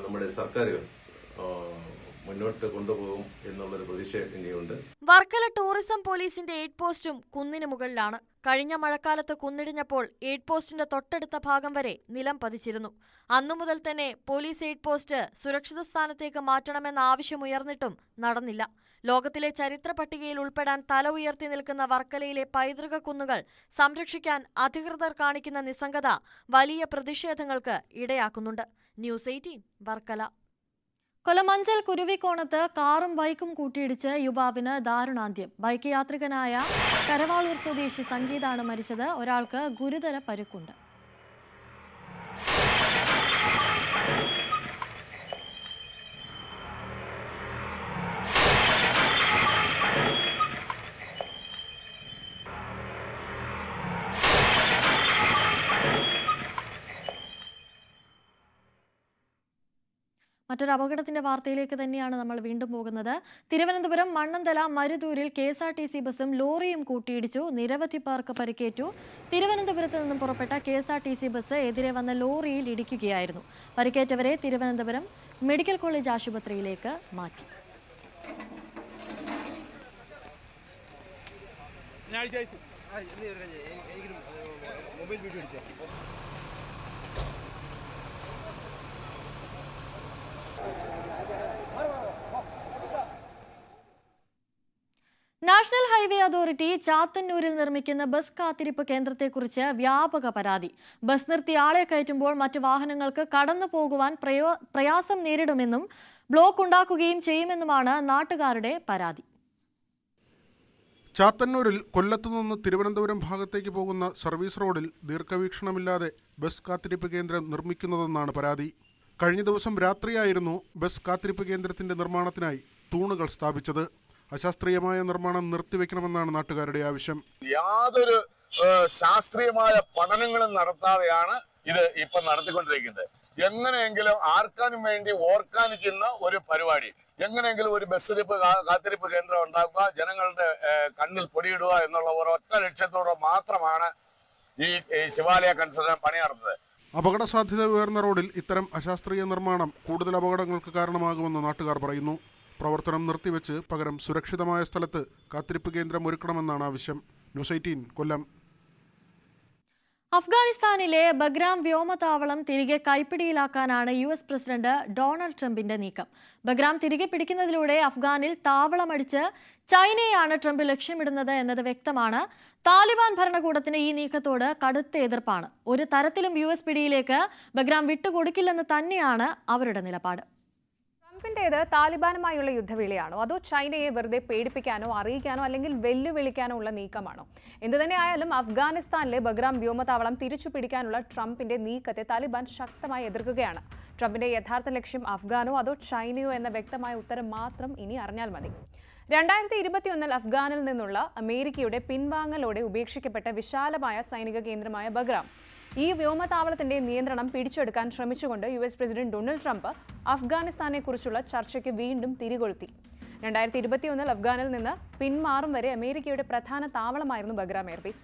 നമ്മുടെ സർക്കാരുകൾ മുന്നോട്ട് കൊണ്ടുപോകും എന്നുള്ളൊരു പ്രതീക്ഷ ഇനിയുണ്ട്. വർക്കല ടൂറിസം പോലീസിന്റെ എയ്ഡ് പോസ്റ്റും കുന്നിന് മുകളിലാണ്. കഴിഞ്ഞ മഴക്കാലത്ത് കുന്നിടിഞ്ഞപ്പോൾ എയ്ഡ് പോസ്റ്റിന്റെ തൊട്ടടുത്ത ഭാഗം വരെ നിലം പതിച്ചിരുന്നു. അന്നു മുതൽ തന്നെ പോലീസ് എയ്ഡ് പോസ്റ്റ് സുരക്ഷിത സ്ഥാനത്തേക്ക് മാറ്റണമെന്ന ആവശ്യമുയർന്നിട്ടും നടന്നില്ല. ലോകത്തിലെ ചരിത്ര പട്ടികയിൽ ഉൾപ്പെടാൻ തല ഉയർത്തി നിൽക്കുന്ന വർക്കലയിലെ പൈതൃക കുന്നുകൾ സംരക്ഷിക്കാൻ അധികൃതർ കാണിക്കുന്ന നിസ്സംഗത വലിയ പ്രതിഷേധങ്ങൾക്ക് ഇടയാക്കുന്നുണ്ട്. ന്യൂസ് 18 വർക്കല. കൊല്ലമഞ്ചൽ കുരുവിക്കോണത്ത് കാറും ബൈക്കും കൂട്ടിയിടിച്ച് യുവാവിന് ദാരുണാന്ത്യം. ബൈക്ക് യാത്രികനായ കരവാളൂർ സ്വദേശി സംഗീതാണ് മരിച്ചത്. ഒരാൾക്ക് ഗുരുതര പരുക്കുണ്ട്. മറ്റൊരു അപകടത്തിന്റെ വാർത്തയിലേക്ക് തന്നെയാണ് നമ്മൾ വീണ്ടും പോകുന്നത്. തിരുവനന്തപുരം മണ്ണന്തല മരുതൂരിൽ KSRTC ബസും ലോറിയും കൂട്ടിയിടിച്ചു. നിരവധി പേർക്ക് പരിക്കേറ്റു. തിരുവനന്തപുരത്ത് നിന്നും പുറപ്പെട്ട KSRTC ബസ് എതിരെ വന്ന ലോറിയിൽ ഇടിക്കുകയായിരുന്നു. പരിക്കേറ്റവരെ തിരുവനന്തപുരം മെഡിക്കൽ കോളേജ് ആശുപത്രിയിലേക്ക് മാറ്റി. നാഷണൽ ഹൈവേ അതോറിറ്റി ചാത്തന്നൂരിൽ നിർമ്മിക്കുന്ന ബസ് കാത്തിരിപ്പ് കേന്ദ്രത്തെക്കുറിച്ച് വ്യാപക പരാതി. ബസ് നിർത്തി ആളെ കയറ്റുമ്പോൾ മറ്റു വാഹനങ്ങൾക്ക് കടന്നു പോകുവാൻ പ്രയാസം നേരിടുമെന്നും ബ്ലോക്ക് ഉണ്ടാക്കുകയും ചെയ്യുമെന്നുമാണ് നാട്ടുകാരുടെ പരാതി. ചാത്തന്നൂരിൽ കൊല്ലത്തുനിന്ന് തിരുവനന്തപുരം ഭാഗത്തേക്ക് പോകുന്ന സർവീസ് റോഡിൽ ദീർഘവീക്ഷണമില്ലാതെ ബസ് കാത്തിരിപ്പ് കേന്ദ്രം നിർമ്മിക്കുന്നതെന്നാണ് പരാതി. കഴിഞ്ഞ ദിവസം രാത്രിയായിരുന്നു ബസ് കാത്തിരിപ്പ് കേന്ദ്രത്തിന്റെ നിർമ്മാണത്തിനായി തൂണുകൾ സ്ഥാപിച്ചത്. അശാസ്ത്രീയമായ നിർമ്മാണം നിർത്തിവെക്കണമെന്നാണ് നാട്ടുകാരുടെ ആവശ്യം. യാതൊരു ശാസ്ത്രീയമായ പഠനങ്ങളും നടത്താതെയാണ് ഇത് ഇപ്പൊ നടത്തിക്കൊണ്ടിരിക്കുന്നത്. എങ്ങനെയെങ്കിലും ആർക്കാനും വേണ്ടി ഓർക്കാനിക്കുന്ന ഒരു പരിപാടി, എങ്ങനെയെങ്കിലും ഒരു ബസ്സിരിപ്പ് കാത്തിരിപ്പ് കേന്ദ്രം ഉണ്ടാക്കുക, ജനങ്ങളുടെ കണ്ണിൽ പൊടിയിടുക എന്നുള്ള ഒരൊറ്റ ലക്ഷ്യത്തോടെ മാത്രമാണ് ഈ ശിവാലയ കൺസ്ട്രക്ഷൻ പണി നടത്തുന്നത്. അപകട സാധ്യത ഉയർന്ന റോഡിൽ ഇത്തരം അശാസ്ത്രീയ നിർമ്മാണം കൂടുതൽ അപകടങ്ങൾക്ക് കാരണമാകുമെന്ന് നാട്ടുകാർ പറയുന്നു. പ്രവർത്തനം നിർത്തിവെച്ച് പകരം സുരക്ഷിതമായ സ്ഥലത്ത് കാത്തിരിപ്പ് കേന്ദ്രം ഒരുക്കണമെന്നാണ് ആവശ്യം. ന്യൂസ് 18 കൊല്ലം. അഫ്ഗാനിസ്ഥാനിലെ ബഗ്രാം വ്യോമതാവളം തിരികെ കൈപ്പിടിയിലാക്കാനാണ് US പ്രസിഡന്റ് ഡൊണാൾഡ് ട്രംപിന്റെ നീക്കം. ബഗ്രാം തിരികെ പിടിക്കുന്നതിലൂടെ അഫ്ഗാനിൽ താവളമടിച്ച് ചൈനയെയാണ് ട്രംപ് ലക്ഷ്യമിടുന്നത് എന്നത് വ്യക്തമാണ്. താലിബാൻ ഭരണകൂടത്തിന് ഈ നീക്കത്തോട് കടുത്ത എതിർപ്പാണ്. ഒരു തരത്തിലും US പിടിയിലേക്ക് ബഗ്രാം വിട്ടുകൊടുക്കില്ലെന്ന് തന്നെയാണ് അവരുടെ നിലപാട്. ട്രംപിന്റേത് താലിബാനുമായുള്ള യുദ്ധവിളിയാണോ, അതോ ചൈനയെ വെറുതെ പേടിപ്പിക്കാനോ അറിയിക്കാനോ അല്ലെങ്കിൽ വെല്ലുവിളിക്കാനോ ഉള്ള നീക്കമാണോ? എന്തുതന്നെയായാലും അഫ്ഗാനിസ്ഥാനിലെ ബഗ്രാം വ്യോമതാവളം തിരിച്ചു പിടിക്കാനുള്ള ട്രംപിന്റെ നീക്കത്തെ താലിബാൻ ശക്തമായി എതിർക്കുകയാണ്. ട്രംപിന്റെ യഥാർത്ഥ ലക്ഷ്യം അഫ്ഗാനോ അതോ ചൈനയോ എന്ന വ്യക്തമായ ഉത്തരം മാത്രം ഇനി അറിഞ്ഞാൽ മതി. 2021 അഫ്ഗാനിൽ നിന്നുള്ള അമേരിക്കയുടെ പിൻവാങ്ങലോടെ ഉപേക്ഷിക്കപ്പെട്ട വിശാലമായ സൈനിക കേന്ദ്രമായ ബഗ്രാം ഈ വ്യോമതാവളത്തിന്റെ നിയന്ത്രണം പിടിച്ചെടുക്കാൻ ശ്രമിച്ചുകൊണ്ട് US പ്രസിഡന്റ് ഡൊണാൾഡ് ട്രംപ് അഫ്ഗാനിസ്ഥാനെക്കുറിച്ചുള്ള ചർച്ചയ്ക്ക് വീണ്ടും തിരികൊളുത്തി. 2021 അഫ്ഗാനിൽ നിന്ന് പിന്മാറും വരെ അമേരിക്കയുടെ പ്രധാന താവളമായിരുന്നു ബഗ്രാം എയർബേസ്.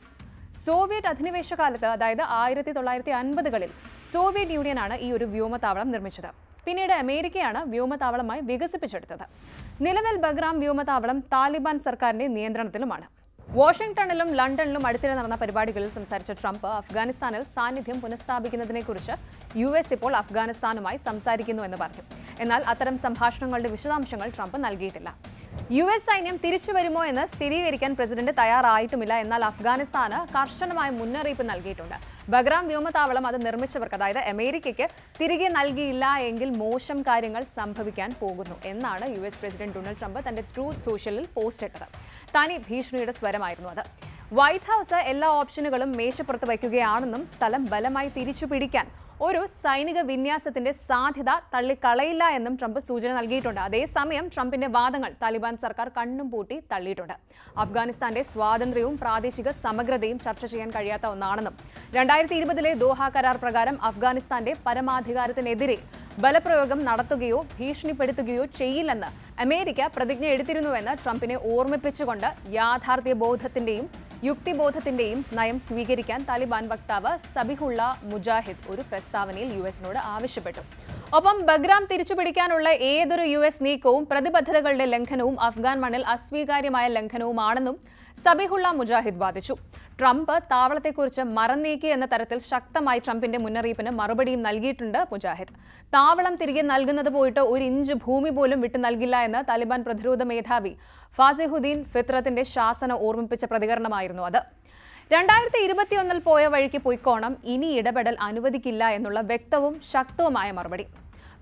സോവിയറ്റ് അധിനിവേശ കാലത്ത്, അതായത് 1950കളിൽ സോവിയറ്റ് യൂണിയനാണ് ഈ ഒരു വ്യോമതാവളം നിർമ്മിച്ചത്. പിന്നീട് അമേരിക്കയാണ് വ്യോമതാവളമായി വികസിപ്പിച്ചെടുത്തത്. നിലവിൽ ബഗ്രാം വ്യോമതാവളം താലിബാൻ സർക്കാരിന്റെ നിയന്ത്രണത്തിലുമാണ്. വാഷിംഗ്ടണിലും ലണ്ടനിലും അടുത്തിടെ നടന്ന പരിപാടികളിൽ സംസാരിച്ച ട്രംപ് അഫ്ഗാനിസ്ഥാനിൽ സാന്നിധ്യം പുനഃസ്ഥാപിക്കുന്നതിനെക്കുറിച്ച് US ഇപ്പോൾ അഫ്ഗാനിസ്ഥാനുമായി സംസാരിക്കുന്നു എന്ന് പറഞ്ഞു. എന്നാൽ അത്തരം സംഭാഷണങ്ങളുടെ വിശദാംശങ്ങൾ ട്രംപ് നൽകിയിട്ടില്ല. US സൈന്യം തിരിച്ചു വരുമോ എന്ന് സ്ഥിരീകരിക്കാൻ പ്രസിഡന്റ് തയ്യാറായിട്ടുമില്ല. എന്നാൽ അഫ്ഗാനിസ്ഥാന് കർശനമായ മുന്നറിയിപ്പ് നൽകിയിട്ടുണ്ട്. ബഗ്രാം വ്യോമതാവളം അത് നിർമ്മിച്ചവർക്ക്, അതായത് അമേരിക്കയ്ക്ക് തിരികെ നൽകിയില്ല എങ്കിൽ മോശം കാര്യങ്ങൾ സംഭവിക്കാൻ പോകുന്നു എന്നാണ് US പ്രസിഡന്റ് ഡൊണാൾഡ് ട്രംപ് തന്റെ ട്രൂത്ത് സോഷ്യലിൽ പോസ്റ്റ് ഇട്ടത്. തനി ഭീഷണിയുടെ സ്വരമായിരുന്നു അത്. വൈറ്റ് ഹൌസ് എല്ലാ ഓപ്ഷനുകളും മേശപ്പുറത്ത് വയ്ക്കുകയാണെന്നും സ്ഥലം ബലമായി തിരിച്ചു പിടിക്കാൻ ഒരു സൈനിക വിന്യാസത്തിന്റെ സാധ്യത തള്ളിക്കളയില്ല എന്നും ട്രംപ് സൂചന നൽകിയിട്ടുണ്ട്. അതേസമയം ട്രംപിന്റെ വാദങ്ങൾ താലിബാൻ സർക്കാർ കണ്ണും പൂട്ടി തള്ളിയിട്ടുണ്ട്. അഫ്ഗാനിസ്ഥാന്റെ സ്വാതന്ത്ര്യവും പ്രാദേശിക സമഗ്രതയും ചർച്ച ചെയ്യാൻ കഴിയാത്ത ഒന്നാണെന്നും 2020 ദോഹ കരാർ പ്രകാരം അഫ്ഗാനിസ്ഥാന്റെ പരമാധികാരത്തിനെതിരെ ബലപ്രയോഗം നടത്തുകയോ ഭീഷണിപ്പെടുത്തുകയോ ചെയ്യില്ലെന്ന് അമേരിക്ക പ്രതിജ്ഞ എടുത്തിരുന്നുവെന്ന് ട്രംപിനെ ഓർമ്മിപ്പിച്ചുകൊണ്ട് യാഥാർത്ഥ്യ ബോധത്തിന്റെയും യുക്തിബോധത്തിന്റെയും നയം സ്വീകരിക്കാൻ താലിബാൻ വക്താവ് സബിഹുള്ള മുജാഹിദ് ഒരു പ്രസ്താവനയിൽ US-നോട് ആവശ്യപ്പെട്ടു. ഒപ്പം ബഗ്രാം തിരിച്ചുപിടിക്കാനുള്ള ഏതൊരു US നീക്കവും പ്രതിബദ്ധതകളുടെ ലംഘനവും അഫ്ഗാൻ മണ്ണിൽ അസ്വീകാര്യമായ ലംഘനവുമാണെന്നും സബിഹുള്ള മുജാഹിദ് വാദിച്ചു. ട്രംപ് താവളത്തെക്കുറിച്ച് മറന്നേക്കി എന്ന തരത്തിൽ ശക്തമായി ട്രംപിന്റെ മുന്നറിയിപ്പിന് മറുപടിയും നൽകിയിട്ടുണ്ട് മുജാഹിദ്. താവളം തിരികെ നൽകുന്നത് പോയിട്ട് 1 ഇഞ്ച് ഭൂമി പോലും വിട്ടു നൽകില്ല എന്ന് താലിബാൻ പ്രതിരോധ മേധാവി ഫാസിഹുദ്ദീൻ ഫിത്രത്തിന്റെ ശാസന ഓർമ്മിപ്പിച്ച പ്രതികരണമായിരുന്നു അത്. 2021 പോയ വഴിക്ക് പൊയ്ക്കോണം, ഇനി ഇടപെടൽ അനുവദിക്കില്ല എന്നുള്ള വ്യക്തവും ശക്തവുമായ മറുപടി.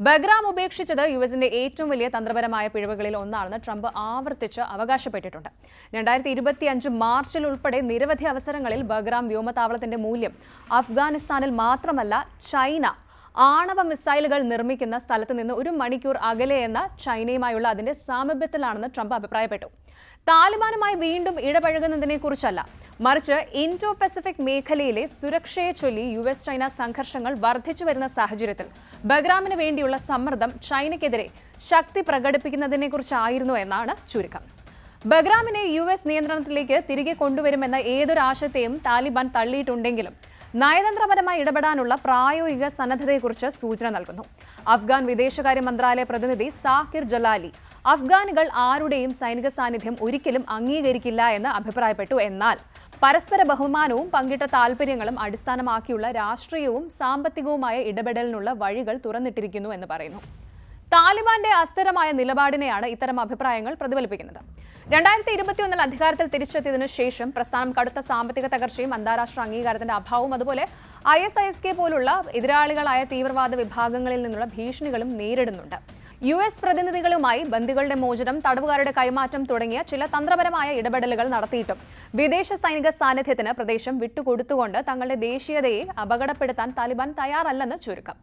ബഗ്രാം ഉപേക്ഷിച്ചത് US-ന്റെ ഏറ്റവും വലിയ തന്ത്രപരമായ പിഴവുകളിൽ ഒന്നാണെന്ന് ട്രംപ് ആവർത്തിച്ച് അവകാശപ്പെട്ടിട്ടുണ്ട്. 2025 മാർച്ചിൽ ഉൾപ്പെടെ നിരവധി അവസരങ്ങളിൽ ബഗ്രാം വ്യോമതാവളത്തിന്റെ മൂല്യം അഫ്ഗാനിസ്ഥാനിൽ മാത്രമല്ല ചൈന ആണവ മിസൈലുകൾ നിർമ്മിക്കുന്ന സ്ഥലത്ത് നിന്ന് 1 മണിക്കൂർ അകലെ എന്ന ചൈനയുമായുള്ള അതിന്റെ സാമീപ്യത്തിലാണെന്ന് ട്രംപ് അഭിപ്രായപ്പെട്ടു. താലിബാനുമായി വീണ്ടും ഇടപഴകുന്നതിനെക്കുറിച്ചല്ല, മറിച്ച് ഇൻഡോ പസഫിക് മേഖലയിലെ സുരക്ഷയെ ചൊല്ലി US ചൈന സംഘർഷങ്ങൾ വർദ്ധിച്ചു വരുന്ന സാഹചര്യത്തിൽ ബഗ്രാമിന് വേണ്ടിയുള്ള സമ്മർദ്ദം ചൈനയ്ക്കെതിരെ ശക്തി പ്രകടിപ്പിക്കുന്നതിനെക്കുറിച്ചായിരുന്നു എന്നാണ് ചുരുക്കം. ബഗ്രാമിനെ US നിയന്ത്രണത്തിലേക്ക് തിരികെ കൊണ്ടുവരുമെന്ന ഏതൊരു ആശയത്തെയും താലിബാൻ തള്ളിയിട്ടുണ്ടെങ്കിലും നയതന്ത്രപരമായി ഇടപെടാനുള്ള പ്രായോഗിക സന്നദ്ധതയെക്കുറിച്ച് സൂചന നൽകുന്നു. അഫ്ഗാൻ വിദേശകാര്യ മന്ത്രാലയ പ്രതിനിധി സാക്കിർ ജലാലി അഫ്ഗാനികൾ ആരുടെയും സൈനിക സാന്നിധ്യം ഒരിക്കലും അംഗീകരിക്കില്ല എന്ന് അഭിപ്രായപ്പെട്ടു. എന്നാൽ പരസ്പര ബഹുമാനവും പങ്കിട്ട താൽപര്യങ്ങളും അടിസ്ഥാനമാക്കിയുള്ള രാഷ്ട്രീയവും സാമ്പത്തികവുമായ ഇടപെടലിനുള്ള വഴികൾ തുറന്നിട്ടിരിക്കുന്നു എന്ന് പറയുന്നു. താലിബാന്റെ അസ്ഥിരമായ നിലപാടിനെയാണ് ഇത്തരം അഭിപ്രായങ്ങൾ പ്രതിഫലിപ്പിക്കുന്നത്. 2021 അധികാരത്തിൽ തിരിച്ചെത്തിയതിനു ശേഷം പ്രസ്ഥാനം കടുത്ത സാമ്പത്തിക തകർച്ചയും അന്താരാഷ്ട്ര അംഗീകാരത്തിന്റെ അഭാവവും അതുപോലെ ISIS പോലുള്ള എതിരാളികളായ തീവ്രവാദ വിഭാഗങ്ങളിൽ നിന്നുള്ള ഭീഷണികളും നേരിടുന്നുണ്ട്. US പ്രതിനിധികളുമായി ബന്ദികളുടെ മോചനം, തടവുകാരുടെ കൈമാറ്റം തുടങ്ങിയ ചില തന്ത്രപരമായ ഇടപെടലുകൾ നടത്തിയിട്ടും വിദേശ സൈനിക സാന്നിധ്യത്തിന് പ്രദേശം വിട്ടുകൊടുത്തുകൊണ്ട് തങ്ങളുടെ ദേശീയതയെ അപകടപ്പെടുത്താൻ താലിബാൻ തയ്യാറല്ലെന്ന് ചുരുക്കം.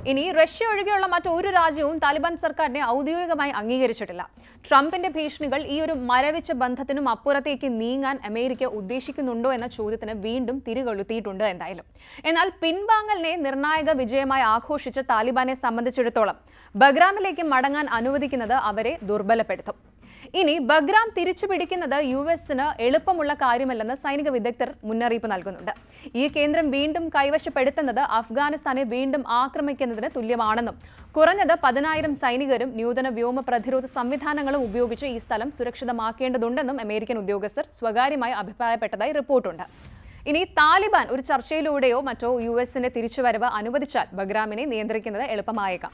ഇനി റഷ്യ ഒഴികെയുള്ള മറ്റൊരു രാജ്യവും താലിബാൻ സർക്കാരിനെ ഔദ്യോഗികമായി അംഗീകരിച്ചിട്ടില്ല. ട്രംപിന്റെ ഭീഷണികൾ ഈ ഒരു മരവിച്ച ബന്ധത്തിനും അപ്പുറത്തേക്ക് നീങ്ങാൻ അമേരിക്ക ഉദ്ദേശിക്കുന്നുണ്ടോ എന്ന ചോദ്യത്തിന് വീണ്ടും തിരികൊളുത്തിയിട്ടുണ്ട് എന്തായാലും. എന്നാൽ പിൻവാങ്ങലിനെ നിർണായക വിജയമായി ആഘോഷിച്ച താലിബാനെ സംബന്ധിച്ചിടത്തോളം ബഗ്രാമിലേക്ക് മടങ്ങാൻ അനുവദിക്കുന്നത് അവരെ ദുർബലപ്പെടുത്തും. ഇനി ബഗ്രാം തിരിച്ചുപിടിക്കുന്നത് യുഎസിന് എളുപ്പമുള്ള കാര്യമല്ലെന്ന് സൈനിക വിദഗ്ധർ മുന്നറിയിപ്പ് നൽകുന്നുണ്ട്. ഈ കേന്ദ്രം വീണ്ടും കൈവശപ്പെടുത്തുന്നത് അഫ്ഗാനിസ്ഥാനെ വീണ്ടും ആക്രമിക്കുന്നതിന് തുല്യമാണെന്നും കുറഞ്ഞത് 10,000 സൈനികരും നൂതന വ്യോമ പ്രതിരോധ സംവിധാനങ്ങളും ഉപയോഗിച്ച് ഈ സ്ഥലം സുരക്ഷിതമാക്കേണ്ടതുണ്ടെന്നും അമേരിക്കൻ ഉദ്യോഗസ്ഥർ സ്വകാര്യമായി അഭിപ്രായപ്പെട്ടതായി റിപ്പോർട്ടുണ്ട്. ഇനി താലിബാൻ ഒരു ചർച്ചയിലൂടെയോ മറ്റോ യുഎസിന്റെ തിരിച്ചുവരവ് അനുവദിച്ചാൽ ബഗ്രാമിനെ നിയന്ത്രിക്കുന്നത് എളുപ്പമായേക്കാം.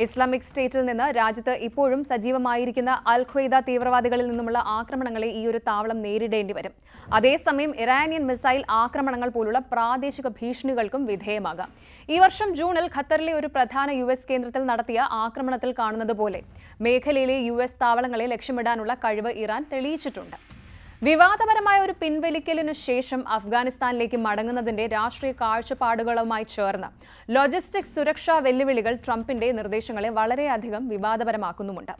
ഇസ്ലാമിക് സ്റ്റേറ്റിൽ നിന്ന് രാജ്യത്ത് ഇപ്പോഴും സജീവമായിരിക്കുന്ന അൽ ഖ്വയ്ദ തീവ്രവാദികളിൽ നിന്നുമുള്ള ആക്രമണങ്ങളെ ഈ ഒരു താവളം നേരിടേണ്ടി വരും. അതേസമയം ഇറാനിയൻ മിസൈൽ ആക്രമണങ്ങൾ പോലുള്ള പ്രാദേശിക ഭീഷണികൾക്കും വിധേയമാകാം. ഈ വർഷം ജൂണിൽ ഖത്തറിലെ ഒരു പ്രധാന യുഎസ് കേന്ദ്രത്തിൽ നടത്തിയ ആക്രമണത്തിൽ കാണുന്നത് പോലെ മേഖലയിലെ യുഎസ് താവളങ്ങളെ ലക്ഷ്യമിടാനുള്ള കഴിവ് ഇറാൻ തെളിയിച്ചിട്ടുണ്ട്. വിവാദപരമായ ഒരു പിൻവലിക്കലിനു ശേഷം അഫ്ഗാനിസ്ഥാനിലേക്ക് മടങ്ങുന്നതിന്റെ രാഷ്ട്രീയ കാഴ്ചപ്പാടുകളുമായി ചേർന്ന് ലോജിസ്റ്റിക്സ് സുരക്ഷാ വെല്ലുവിളികൾ ട്രംപിന്റെ നിർദ്ദേശങ്ങളെ വളരെയധികം വിവാദപരമാക്കുന്നുമുണ്ട്.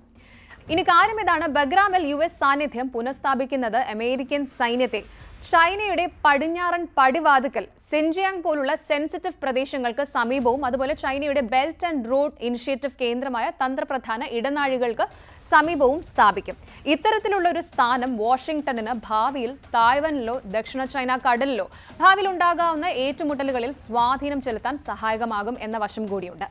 ഇനി കാര്യം ഇതാണ്, ബഗ്രാമിൽ യുഎസ് സാന്നിധ്യം പുനഃസ്ഥാപിക്കുന്നത് അമേരിക്കൻ സൈന്യത്തെ ചൈനയുടെ പടിഞ്ഞാറൻ പടിവാതിക്കൽ സിൻജിയാങ് പോലുള്ള സെൻസിറ്റീവ് പ്രദേശങ്ങൾക്ക് സമീപവും അതുപോലെ ചൈനയുടെ ബെൽറ്റ് ആൻഡ് റോഡ് ഇനിഷ്യേറ്റീവ് കേന്ദ്രമായ തന്ത്രപ്രധാന ഇടനാഴികൾക്ക് സമീപവും സ്ഥാപിക്കും. ഇത്തരത്തിലുള്ള ഒരു സ്ഥാനം വാഷിംഗ്ടണിന് ഭാവിയിൽ തായ്വാനിലോ ദക്ഷിണ ചൈന കടലിലോ ഭാവിയിൽ ഉണ്ടാകാവുന്ന ഏറ്റുമുട്ടലുകളിൽ സ്വാധീനം ചെലുത്താൻ സഹായകമാകും എന്ന വശം കൂടിയുണ്ട്.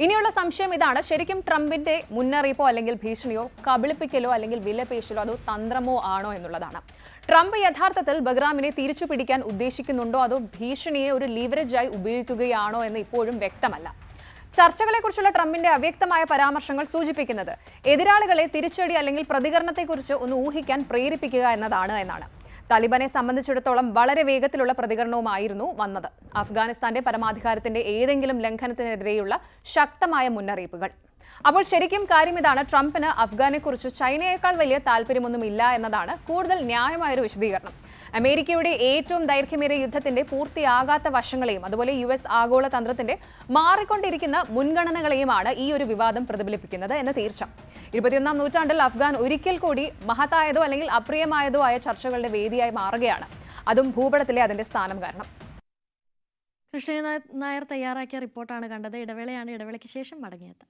ഇനിയുള്ള സംശയം ഇതാണ്, ശരിക്കും ട്രംപിന്റെ മുന്നറിയിപ്പോ അല്ലെങ്കിൽ ഭീഷണിയോ കബളിപ്പിക്കലോ അല്ലെങ്കിൽ വിലപേശലോ അതോ തന്ത്രമോ ആണോ എന്നുള്ളതാണ്. ട്രംപ് യഥാർത്ഥത്തിൽ ബഗ്രാമിനെ തിരിച്ചു പിടിക്കാൻ ഉദ്ദേശിക്കുന്നുണ്ടോ അതോ ഭീഷണിയെ ഒരു ലീവറേജായി ഉപയോഗിക്കുകയാണോ എന്ന് ഇപ്പോഴും വ്യക്തമല്ല. ചർച്ചകളെക്കുറിച്ചുള്ള ട്രംപിന്റെ അവ്യക്തമായ പരാമർശങ്ങൾ സൂചിപ്പിക്കുന്നത് എതിരാളികളെ തിരിച്ചടി അല്ലെങ്കിൽ പ്രതികരണത്തെക്കുറിച്ച് ഒന്ന് ഊഹിക്കാൻ പ്രേരിപ്പിക്കുക എന്നാണ്. താലിബാനെ സംബന്ധിച്ചിടത്തോളം വളരെ വേഗത്തിലുള്ള പ്രതികരണവുമായിരുന്നു വന്നത്. അഫ്ഗാനിസ്ഥാന്റെ പരമാധികാരത്തിന്റെ ഏതെങ്കിലും ലംഘനത്തിനെതിരെയുള്ള ശക്തമായ മുന്നറിയിപ്പുകൾ. അപ്പോൾ ശരിക്കും കാര്യം ഇതാണ്, ട്രംപിന് അഫ്ഗാനെക്കുറിച്ച് ചൈനയേക്കാൾ വലിയ താല്പര്യമൊന്നുമില്ല എന്നതാണ് കൂടുതൽ ന്യായമായൊരു വിശദീകരണം. അമേരിക്കയുടെ ഏറ്റവും ദൈർഘ്യമേറിയ യുദ്ധത്തിന്റെ പൂർത്തിയാകാത്ത വശങ്ങളെയും അതുപോലെ യുഎസ് ആഗോള തന്ത്രത്തിന്റെ മാറിക്കൊണ്ടിരിക്കുന്ന മുൻഗണനകളെയുമാണ് ഈ ഒരു വിവാദം പ്രതിഫലിപ്പിക്കുന്നത് എന്ന് തീർച്ച. 21ാം നൂറ്റാണ്ടിൽ അഫ്ഗാൻ ഒരിക്കൽ കൂടി മഹത്തായതോ അല്ലെങ്കിൽ അപ്രിയമായതോ ആയ ചർച്ചകളുടെ വേദിയായി മാറുകയാണ്. അതും ഭൂപടത്തിലെ അതിന്റെ സ്ഥാനം കാരണം. കൃഷ്ണ നായർ തയ്യാറാക്കിയ റിപ്പോർട്ടാണ് കണ്ടത്. ഇടവേളയാണ്. ഇടവേളയ്ക്ക് ശേഷം മടങ്ങിയെത്താം.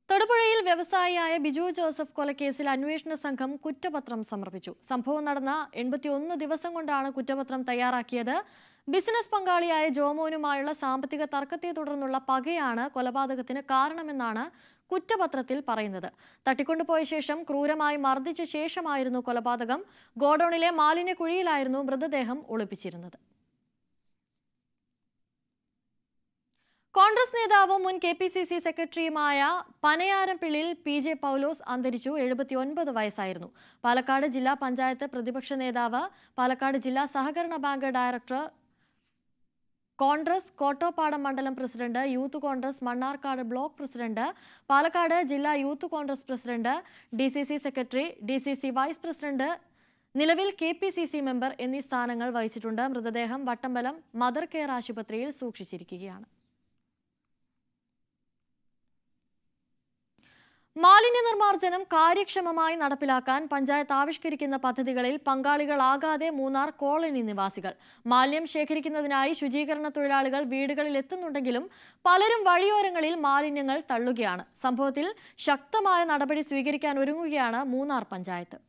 തൊടുപുഴയിൽ വ്യവസായിയായ ബിജു ജോസഫ് കൊലക്കേസിൽ അന്വേഷണ സംഘം കുറ്റപത്രം സമർപ്പിച്ചു. സംഭവം നടന്ന 81 ദിവസം കൊണ്ടാണ് കുറ്റപത്രം തയ്യാറാക്കിയത്. ബിസിനസ് പങ്കാളിയായ ജോമോനുമായുള്ള സാമ്പത്തിക തർക്കത്തെ തുടർന്നുള്ള പകയാണ് കൊലപാതകത്തിന് കാരണമെന്നാണ് കുറ്റപത്രത്തിൽ പറയുന്നത്. തട്ടിക്കൊണ്ടുപോയ ശേഷം ക്രൂരമായി മർദ്ദിച്ച ശേഷമായിരുന്നു കൊലപാതകം. ഗോഡൌണിലെ മാലിന്യക്കുഴിയിലായിരുന്നു മൃതദേഹം ഒളിപ്പിച്ചിരുന്നത്. കോൺഗ്രസ് നേതാവും മുൻ KPCC സെക്രട്ടറിയുമായ പനയാരംപിള്ളിൽ PJ പൗലോസ് അന്തരിച്ചു. 79 വയസ്സായിരുന്നു. പാലക്കാട് ജില്ലാ പഞ്ചായത്ത് പ്രതിപക്ഷ നേതാവ്, പാലക്കാട് ജില്ലാ സഹകരണ ബാങ്ക് ഡയറക്ടർ, കോൺഗ്രസ് കോട്ടോപ്പാടം മണ്ഡലം president, youth Congress Mannarkkad block president, Palakkad ജില്ലാ youth Congress president, DCC secretary, DCC vice president, നിലവിൽ KPCC മെമ്പർ എന്നീ സ്ഥാനങ്ങൾ വഹിച്ചിട്ടുണ്ട്. മൃതദേഹം വട്ടമ്പലം മദർ കെയർ ആശുപത്രിയിൽ സൂക്ഷിച്ചിരിക്കുകയാണ്. മാലിന്യ നിർമ്മാർജ്ജനം കാര്യക്ഷമമായി നടപ്പിലാക്കാൻ പഞ്ചായത്ത് ആവിഷ്കരിക്കുന്ന പദ്ധതികളിൽ പങ്കാളികളാകാതെ മൂന്നാർ കോളനി നിവാസികൾ. മാലിന്യം ശേഖരിക്കുന്നതിനായി ശുചീകരണ തൊഴിലാളികൾ വീടുകളിൽ എത്തുന്നുണ്ടെങ്കിലും പലരും വഴിയോരങ്ങളിൽ മാലിന്യങ്ങൾ തള്ളുകയാണ്. സംഭവത്തിൽ ശക്തമായ നടപടി സ്വീകരിക്കാൻ ഒരുങ്ങുകയാണ് മൂന്നാർ പഞ്ചായത്ത്.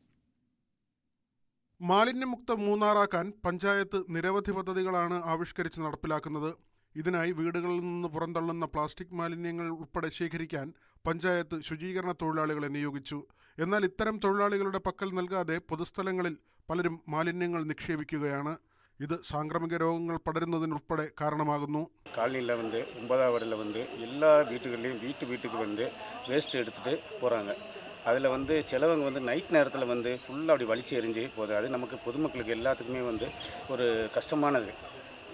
മാലിന്യമുക്ത മൂന്നാറാക്കാൻ പഞ്ചായത്ത് നിരവധി പദ്ധതികളാണ് ആവിഷ്കരിച്ച് നടപ്പിലാക്കുന്നത്. ഇതിനായി വീടുകളിൽ നിന്ന് പുറന്തള്ളുന്ന പ്ലാസ്റ്റിക് മാലിന്യങ്ങൾ ഉൾപ്പെടെ ശേഖരിക്കാൻ പഞ്ചായത്ത് ശുചീകരണ തൊഴിലാളികളെ നിയോഗിച്ചു. എന്നാൽ ഇത്തരം തൊഴിലാളികളുടെ പക്കൽ നൽകാതെ പൊതുസ്ഥലങ്ങളിൽ പലരും മാലിന്യങ്ങൾ നിക്ഷേപിക്കുകയാണ്. ഇത് സാംക്രമിക രോഗങ്ങൾ പടരുന്നതിനുൾപ്പെടെ കാരണമാകുന്നു. காலனியில் 9வது வார்டில் எல்லா வீட்டுகள்லையும் வீட்டுக்கு வேஸ்ட் எடுத்துகிட்டு போகிறாங்க. அதில் சிலவங்க நைட் நேரத்தில் ஃபுல்லாக அப்படி வலிச்சு எரிஞ்சு போகுது. அது நமக்கு பொதுமக்களுக்கு எல்லாத்துக்குமே ஒரு கஷ்டமானது.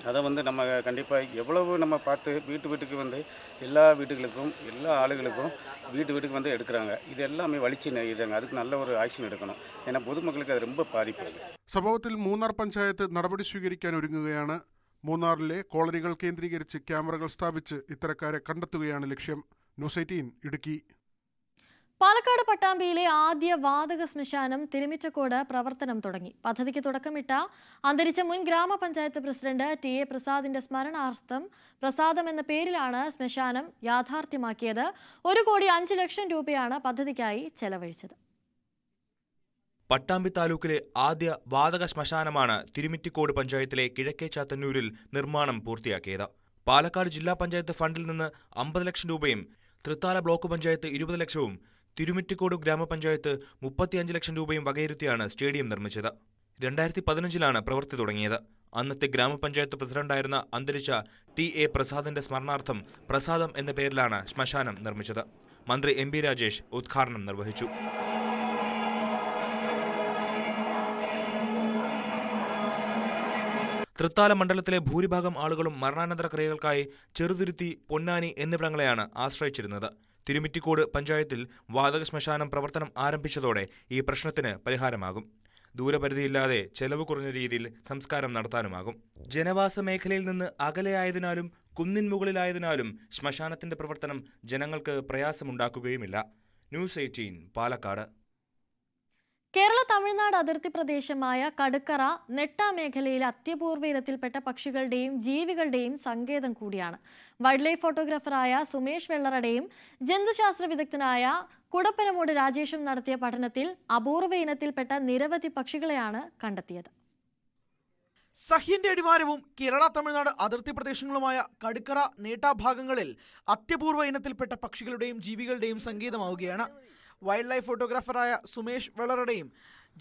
அதை வந்து நம்ம கண்டிப்பாக எவ்வளவு நம்ம பார்த்து வீட்டுக்கு வந்து எல்லா வீட்டுகளுக்கும் எல்லா ஆளுகளுக்கும் வீட்டுக்கு வந்து எடுக்கிறாங்க. இது எல்லாமே வலிச்சு நெய்யுறாங்க. அதுக்கு நல்ல ஒரு ആക്ഷൻ എടുക്കണം. ஏன்னா പൊതുമക്കൾക്ക് അത് ரொம்ப பாதிப்பு. സംഭവത്തിൽ മൂന്നാർ പഞ്ചായത്ത് നടപടി സ്വീകരിക്കാൻ ഒരുങ്ങുകയാണ്. മൂന്നാറിലെ കോളനികൾ കേന്ദ്രീകരിച്ച് ക്യാമറകൾ സ്ഥാപിച്ച് ഇത്തരക്കാരെ കണ്ടെത്തുകയാണ് ലക്ഷ്യം. ന്യൂസ് 18 ഇടുക്കി. പാലക്കാട് പട്ടാമ്പിയിലെ ആദ്യ വാതക ശ്മശാനം തിരുമിറ്റക്കോട് പ്രവർത്തനം തുടങ്ങി. പദ്ധതിക്ക് തുടക്കമിട്ട അന്തരിച്ച മുൻ ഗ്രാമപഞ്ചായത്ത് പ്രസിഡന്റ് ടി.എ. പ്രസാദിന്റെ സ്മരണാർത്ഥം പ്രസാദം എന്ന പേരിലാണ് ശ്മശാനം യാഥാർത്ഥ്യമാക്കിയത്. 1,05,00,000 രൂപയാണ് പദ്ധതിക്കായി ചെലവഴിച്ചത്. പട്ടാമ്പി താലൂക്കിലെ ആദ്യ വാതക ശ്മശാനമാണ് തിരുമിറ്റിക്കോട് പഞ്ചായത്തിലെ കിഴക്കേ ചാത്തന്നൂരിൽ നിർമ്മാണം പൂർത്തിയാക്കിയത്. പാലക്കാട് ജില്ലാ പഞ്ചായത്ത് ഫണ്ടിൽ നിന്ന് 50 ലക്ഷം രൂപയും തൃത്താല ബ്ലോക്ക് പഞ്ചായത്ത് 20 ലക്ഷവും തിരുമിറ്റിക്കോട് ഗ്രാമപഞ്ചായത്ത് 35 ലക്ഷം രൂപയും വകയിരുത്തിയാണ് സ്റ്റേഡിയം നിർമ്മിച്ചത്. 2015 പ്രവൃത്തി തുടങ്ങിയത്. അന്നത്തെ ഗ്രാമപഞ്ചായത്ത് പ്രസിഡന്റായിരുന്ന അന്തരിച്ച ടി.എ. പ്രസാദിന്റെ സ്മരണാർത്ഥം പ്രസാദം എന്ന പേരിലാണ് ശ്മശാനം നിർമ്മിച്ചത്. മന്ത്രി എം.പി. രാജേഷ് ഉദ്ഘാടനം നിർവഹിച്ചു. തൃത്താല മണ്ഡലത്തിലെ ഭൂരിഭാഗം ആളുകളും മരണാനന്തര ക്രിയകൾക്കായി ചെറുതുരുത്തി, പൊന്നാനി എന്നിവിടങ്ങളെയാണ് ആശ്രയിച്ചിരുന്നത്. തിരുമിറ്റിക്കോട് പഞ്ചായത്തിൽ വാതക ശ്മശാനം പ്രവർത്തനം ആരംഭിച്ചതോടെ ഈ പ്രശ്നത്തിന് പരിഹാരമാകും. ദൂരപരിധിയില്ലാതെ ചെലവ് കുറഞ്ഞ രീതിയിൽ സംസ്കാരം നടത്താനുമാകും. ജനവാസ മേഖലയിൽ നിന്ന് അകലെയായതിനാലും കുന്നിൻ മുകളിലായതിനാലും ശ്മശാനത്തിന്റെ പ്രവർത്തനം ജനങ്ങൾക്ക് പ്രയാസമുണ്ടാക്കുകയുമില്ല. ന്യൂസ് 18 പാലക്കാട്. കേരള തമിഴ്നാട് അതിർത്തി പ്രദേശമായ കടുക്കറ നെട്ട മേഖലയിലെ അത്യപൂർവ ഇനത്തിൽപ്പെട്ട പക്ഷികളുടെയും ജീവികളുടെയും സങ്കേതം കൂടിയാണ്. വൈൽഡ് ലൈഫ് ഫോട്ടോഗ്രാഫറായ സുമേഷ് വെള്ളറടയും ജന്തുശാസ്ത്ര വിദഗ്ധനായ കുടപ്പനമൂട് രാജേഷും നടത്തിയ പഠനത്തിൽ അപൂർവ ഇനത്തിൽപ്പെട്ട നിരവധി പക്ഷികളെയാണ് കണ്ടെത്തിയത്. സഹ്യന്റെ അടിവാരവും കേരള തമിഴ്നാട് അതിർത്തി പ്രദേശങ്ങളുമായ കടുക്കറ നേട്ട ഭാഗങ്ങളിൽ അത്യപൂർവ ഇനത്തിൽപ്പെട്ട പക്ഷികളുടെയും ജീവികളുടെയും സങ്കേതമാവുകയാണ്. വൈൽഡ് ലൈഫ് ഫോട്ടോഗ്രാഫറായ സുമേഷ് വെള്ളറുടെയും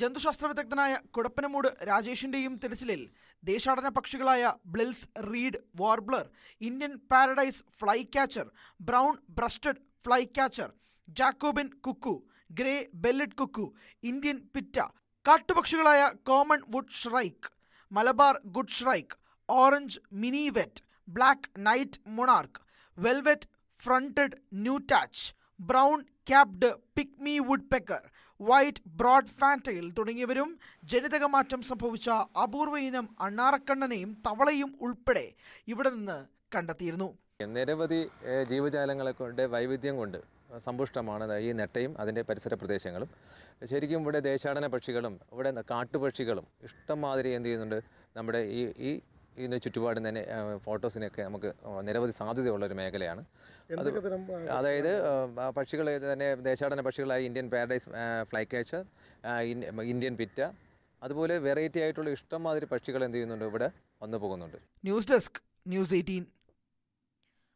ജന്തുശാസ്ത്ര വിദഗ്ധനായ കുടപ്പനമൂട് രാജേഷിന്റെയും തിരച്ചിലിൽ ദേശാടന പക്ഷികളായ Blyth's reed warbler, Indian paradise flycatcher, brown breasted flycatcher, Jacobin cuckoo, grey bellied cuckoo, Indian pitta, കാട്ടുപക്ഷികളായ common wood shrike, Malabar wood shrike, orange minivet, black naped monarch, velvet fronted nuthatch, brown capped pygmy woodpecker, white browed fantail തുടങ്ങിയവരും ജനിതകമാറ്റം സംഭവിച്ച അപൂർവ ഇനം അണ്ണാറക്കണ്ണനെയും തവളയും ഉൾപ്പെടെ ഇവിടെ നിന്ന് കണ്ടെത്തിയിരുന്നു. നിരവധി ജീവജാലങ്ങളെ കൊണ്ട് വൈവിധ്യം കൊണ്ട് സമ്പുഷ്ടമാണ് ഈ നെട്ടയും അതിൻ്റെ പരിസര പ്രദേശങ്ങളും. ശരിക്കും ഇവിടെ ദേശാടന പക്ഷികളും ഇവിടെ കാട്ടുപക്ഷികളും ഇഷ്ടംമാതിരി എന്ത് ചെയ്യുന്നുണ്ട്. നമ്മുടെ ഈ ഇതിന് ചുറ്റുപാടും തന്നെ ഫോട്ടോസിനൊക്കെ നമുക്ക് നിരവധി സാധ്യതയുള്ളൊരു മേഖലയാണ്. അതായത് പക്ഷികൾ തന്നെ ദേശാടന പക്ഷികളായ Indian paradise flycatcher, Indian pitta, അതുപോലെ വെറൈറ്റി ആയിട്ടുള്ള ഇഷ്ടംമാതിരി പക്ഷികൾ എന്ത് ചെയ്യുന്നുണ്ട് ഇവിടെ വന്നു പോകുന്നുണ്ട്. News desk news 18.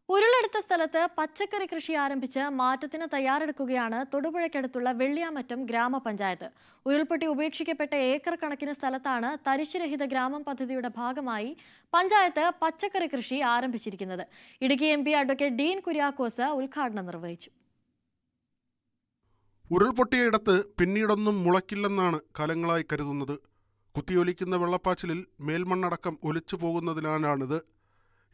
ഉരുളെടുത്ത സ്ഥലത്ത് പച്ചക്കറി കൃഷി ആരംഭിച്ച് മാറ്റത്തിന് തയ്യാറെടുക്കുകയാണ് തൊടുപുഴയ്ക്കടുത്തുള്ള വെള്ളിയാമറ്റം ഗ്രാമപഞ്ചായത്ത്. ഉരുൾപൊട്ടി ഉപേക്ഷിക്കപ്പെട്ട ഏക്കർ കണക്കിന് സ്ഥലത്താണ് തരിശുരഹിത ഗ്രാമം പദ്ധതിയുടെ ഭാഗമായി പഞ്ചായത്ത് പച്ചക്കറി കൃഷി ആരംഭിച്ചിരിക്കുന്നത്. ഇടുക്കി MP അഡ്വക്കേറ്റ് ഡീൻ കുര്യാക്കോസ് ഉദ്ഘാടനം നിർവഹിച്ചു. ഉരുൾപൊട്ടിയയിടത്ത് പിന്നീടൊന്നും മുളയ്ക്കില്ലെന്നാണ് കാലങ്ങളായി കരുതുന്നത്. കുത്തിയൊലിക്കുന്ന വെള്ളപ്പാച്ചിലിൽ മേൽമണ്ണടക്കം ഒലിച്ചു പോകുന്നതിനാലാണിത്.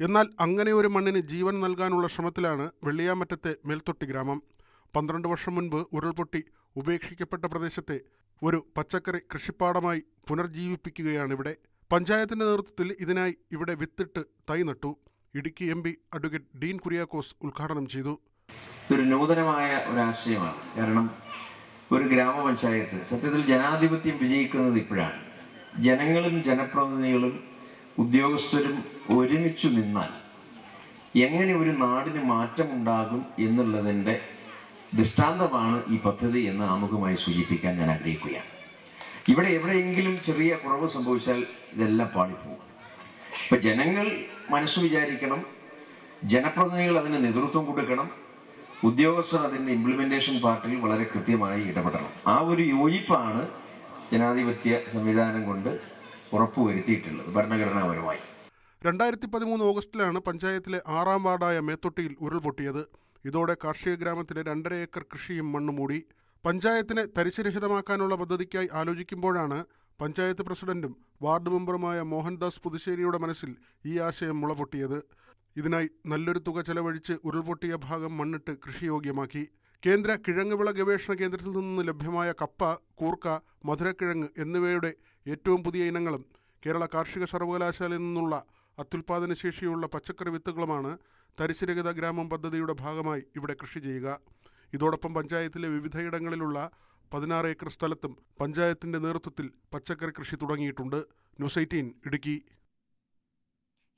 എന്നാൽ അങ്ങനെ ഒരു മണ്ണിന് ജീവൻ നൽകാനുള്ള ശ്രമത്തിലാണ് വെള്ളിയാമറ്റത്തെ മേൽത്തൊട്ടി ഗ്രാമം. 12 വർഷം മുൻപ് ഉരുൾപൊട്ടി ഉപേക്ഷിക്കപ്പെട്ട പ്രദേശത്തെ ഒരു പച്ചക്കറി കൃഷിപ്പാടമായി പുനർജീവിപ്പിക്കുകയാണിവിടെ. പഞ്ചായത്തിന്റെ നേതൃത്വത്തിൽ ഇതിനായി ഇവിടെ വിത്തിട്ട് തൈ നട്ടു. ഇടുക്കി MP അഡ്വക്കേറ്റ് ഡീൻ കുര്യാക്കോസ് ഉദ്ഘാടനം ചെയ്തു. ഒരു നൂതനമായ ഒരാശയമാണ്. കാരണം ഒരു ഗ്രാമപഞ്ചായത്ത് സത്യത്തിൽ ജനാധിപത്യം വിജയിക്കുന്നത് ഇപ്പോഴാണ്. ജനങ്ങളും ജനപ്രതിനിധികളും ഉദ്യോഗസ്ഥരും ഒരുമിച്ചു നിന്നാൽ എങ്ങനെ ഒരു നാടിന് മാറ്റമുണ്ടാകും എന്നുള്ളതിൻ്റെ ദൃഷ്ടാന്തമാണ് ഈ പദ്ധതി എന്ന് ആമുഖമായി സൂചിപ്പിക്കാൻ ഞാൻ ആഗ്രഹിക്കുകയാണ്. ഇവിടെ എവിടെയെങ്കിലും ചെറിയ കുറവ് സംഭവിച്ചാൽ ഇതെല്ലാം പാളിപ്പോകും. ഇപ്പം ജനങ്ങൾ മനസ്സ് വിചാരിക്കണം, ജനപ്രതിനിധികൾ അതിന് നേതൃത്വം കൊടുക്കണം, ഉദ്യോഗസ്ഥർ അതിൻ്റെ ഇംപ്ലിമെന്റേഷൻ പാർട്ടിൽ വളരെ കൃത്യമായി ഇടപെടണം. ആ ഒരു യോജിപ്പാണ് ജനാധിപത്യ സംവിധാനം കൊണ്ട് ഉറപ്പുവരുത്തിയിട്ടുള്ളത് ഭരണഘടനാപരമായി. 2013 ഓഗസ്റ്റിലാണ് പഞ്ചായത്തിലെ 6ാം വാർഡായ മേത്തൊട്ടിയിൽ ഉരുൾപൊട്ടിയത്. ഇതോടെ കാർഷിക ഗ്രാമത്തിലെ 2.5 ഏക്കർ കൃഷിയും മണ്ണുമൂടി. പഞ്ചായത്തിനെ തരിശുരഹിതമാക്കാനുള്ള പദ്ധതിക്കായി ആലോചിക്കുമ്പോഴാണ് പഞ്ചായത്ത് പ്രസിഡന്റും വാർഡ് മെമ്പറുമായ മോഹൻദാസ് പുതുശ്ശേരിയുടെ മനസ്സിൽ ഈ ആശയം മുളപൊട്ടിയത്. ഇതിനായി നല്ലൊരു തുക ചെലവഴിച്ച് ഉരുൾപൊട്ടിയ ഭാഗം മണ്ണിട്ട് കൃഷിയോഗ്യമാക്കി. കേന്ദ്ര കിഴങ്ങുവിള ഗവേഷണ കേന്ദ്രത്തിൽ നിന്ന് ലഭ്യമായ കപ്പ, കൂർക്ക, മധുരക്കിഴങ്ങ് എന്നിവയുടെ ഏറ്റവും പുതിയ ഇനങ്ങളും കേരള കാർഷിക സർവകലാശാലയിൽ നിന്നുള്ള അത്യുൽപാദന ശേഷിയുള്ള പച്ചക്കറി വിത്തുകളുമാണ് തരിശുരഹിത ഗ്രാമം പദ്ധതിയുടെ ഭാഗമായി ഇവിടെ കൃഷി ചെയ്യുക. ഇതോടൊപ്പം പഞ്ചായത്തിലെ വിവിധയിടങ്ങളിലുള്ള 16 ഏക്കർ സ്ഥലത്തും പഞ്ചായത്തിന്റെ നേതൃത്വത്തിൽ പച്ചക്കറി കൃഷി തുടങ്ങിയിട്ടുണ്ട്. ന്യൂസ് 18 ഇടുക്കി.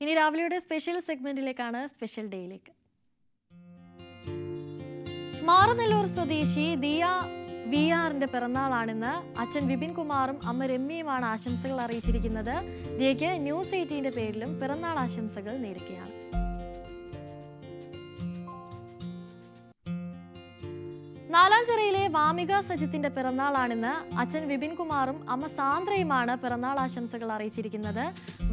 ഇനി രാവിലെയുടെ സ്പെഷ്യൽ സെഗ്മെന്റിലേക്കാണ്. സ്പെഷ്യൽ ഡേയിലേക്ക്. മാറനല്ലൂർ സ്വദേശി ദിയ VR-ന്റെ പിറന്നാളാണിന്ന്. അച്ഛൻ വിപിൻ കുമാറും അമ്മ രമ്യയുമാണ് ആശംസകൾ അറിയിച്ചിരിക്കുന്നത്. ദിയയ്ക്ക് ന്യൂസ് 18ന്റെ പേരിലും പിറന്നാൾ ആശംസകൾ നേരുകയാണ്. നാലാഞ്ചിറയിലെ വാമിക സജിത്തിന്റെ പിറന്നാളാണിന്ന്. അച്ഛൻ വിപിൻ കുമാറും അമ്മ സാന്ദ്രയുമാണ് പിറന്നാൾ ആശംസകൾ അറിയിച്ചിരിക്കുന്നത്.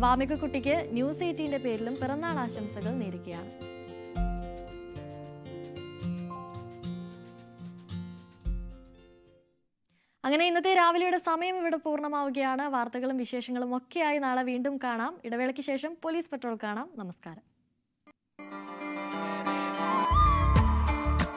വാമിക കുട്ടിക്ക് ന്യൂസ് 18ന്റെ പേരിലും പിറന്നാൾ ആശംസകൾ നേരുകയാണ്. അങ്ങനെ ഇന്നത്തെ രാവിലെയുടെ സമയം ഇവിടെ പൂർണ്ണമാവുകയാണ്. വാർത്തകളും വിശേഷങ്ങളും ഒക്കെയായി നാളെ വീണ്ടും കാണാം. ഇടവേളയ്ക്ക് ശേഷം പോലീസ് പട്രോൾ കാണാം. നമസ്കാരം.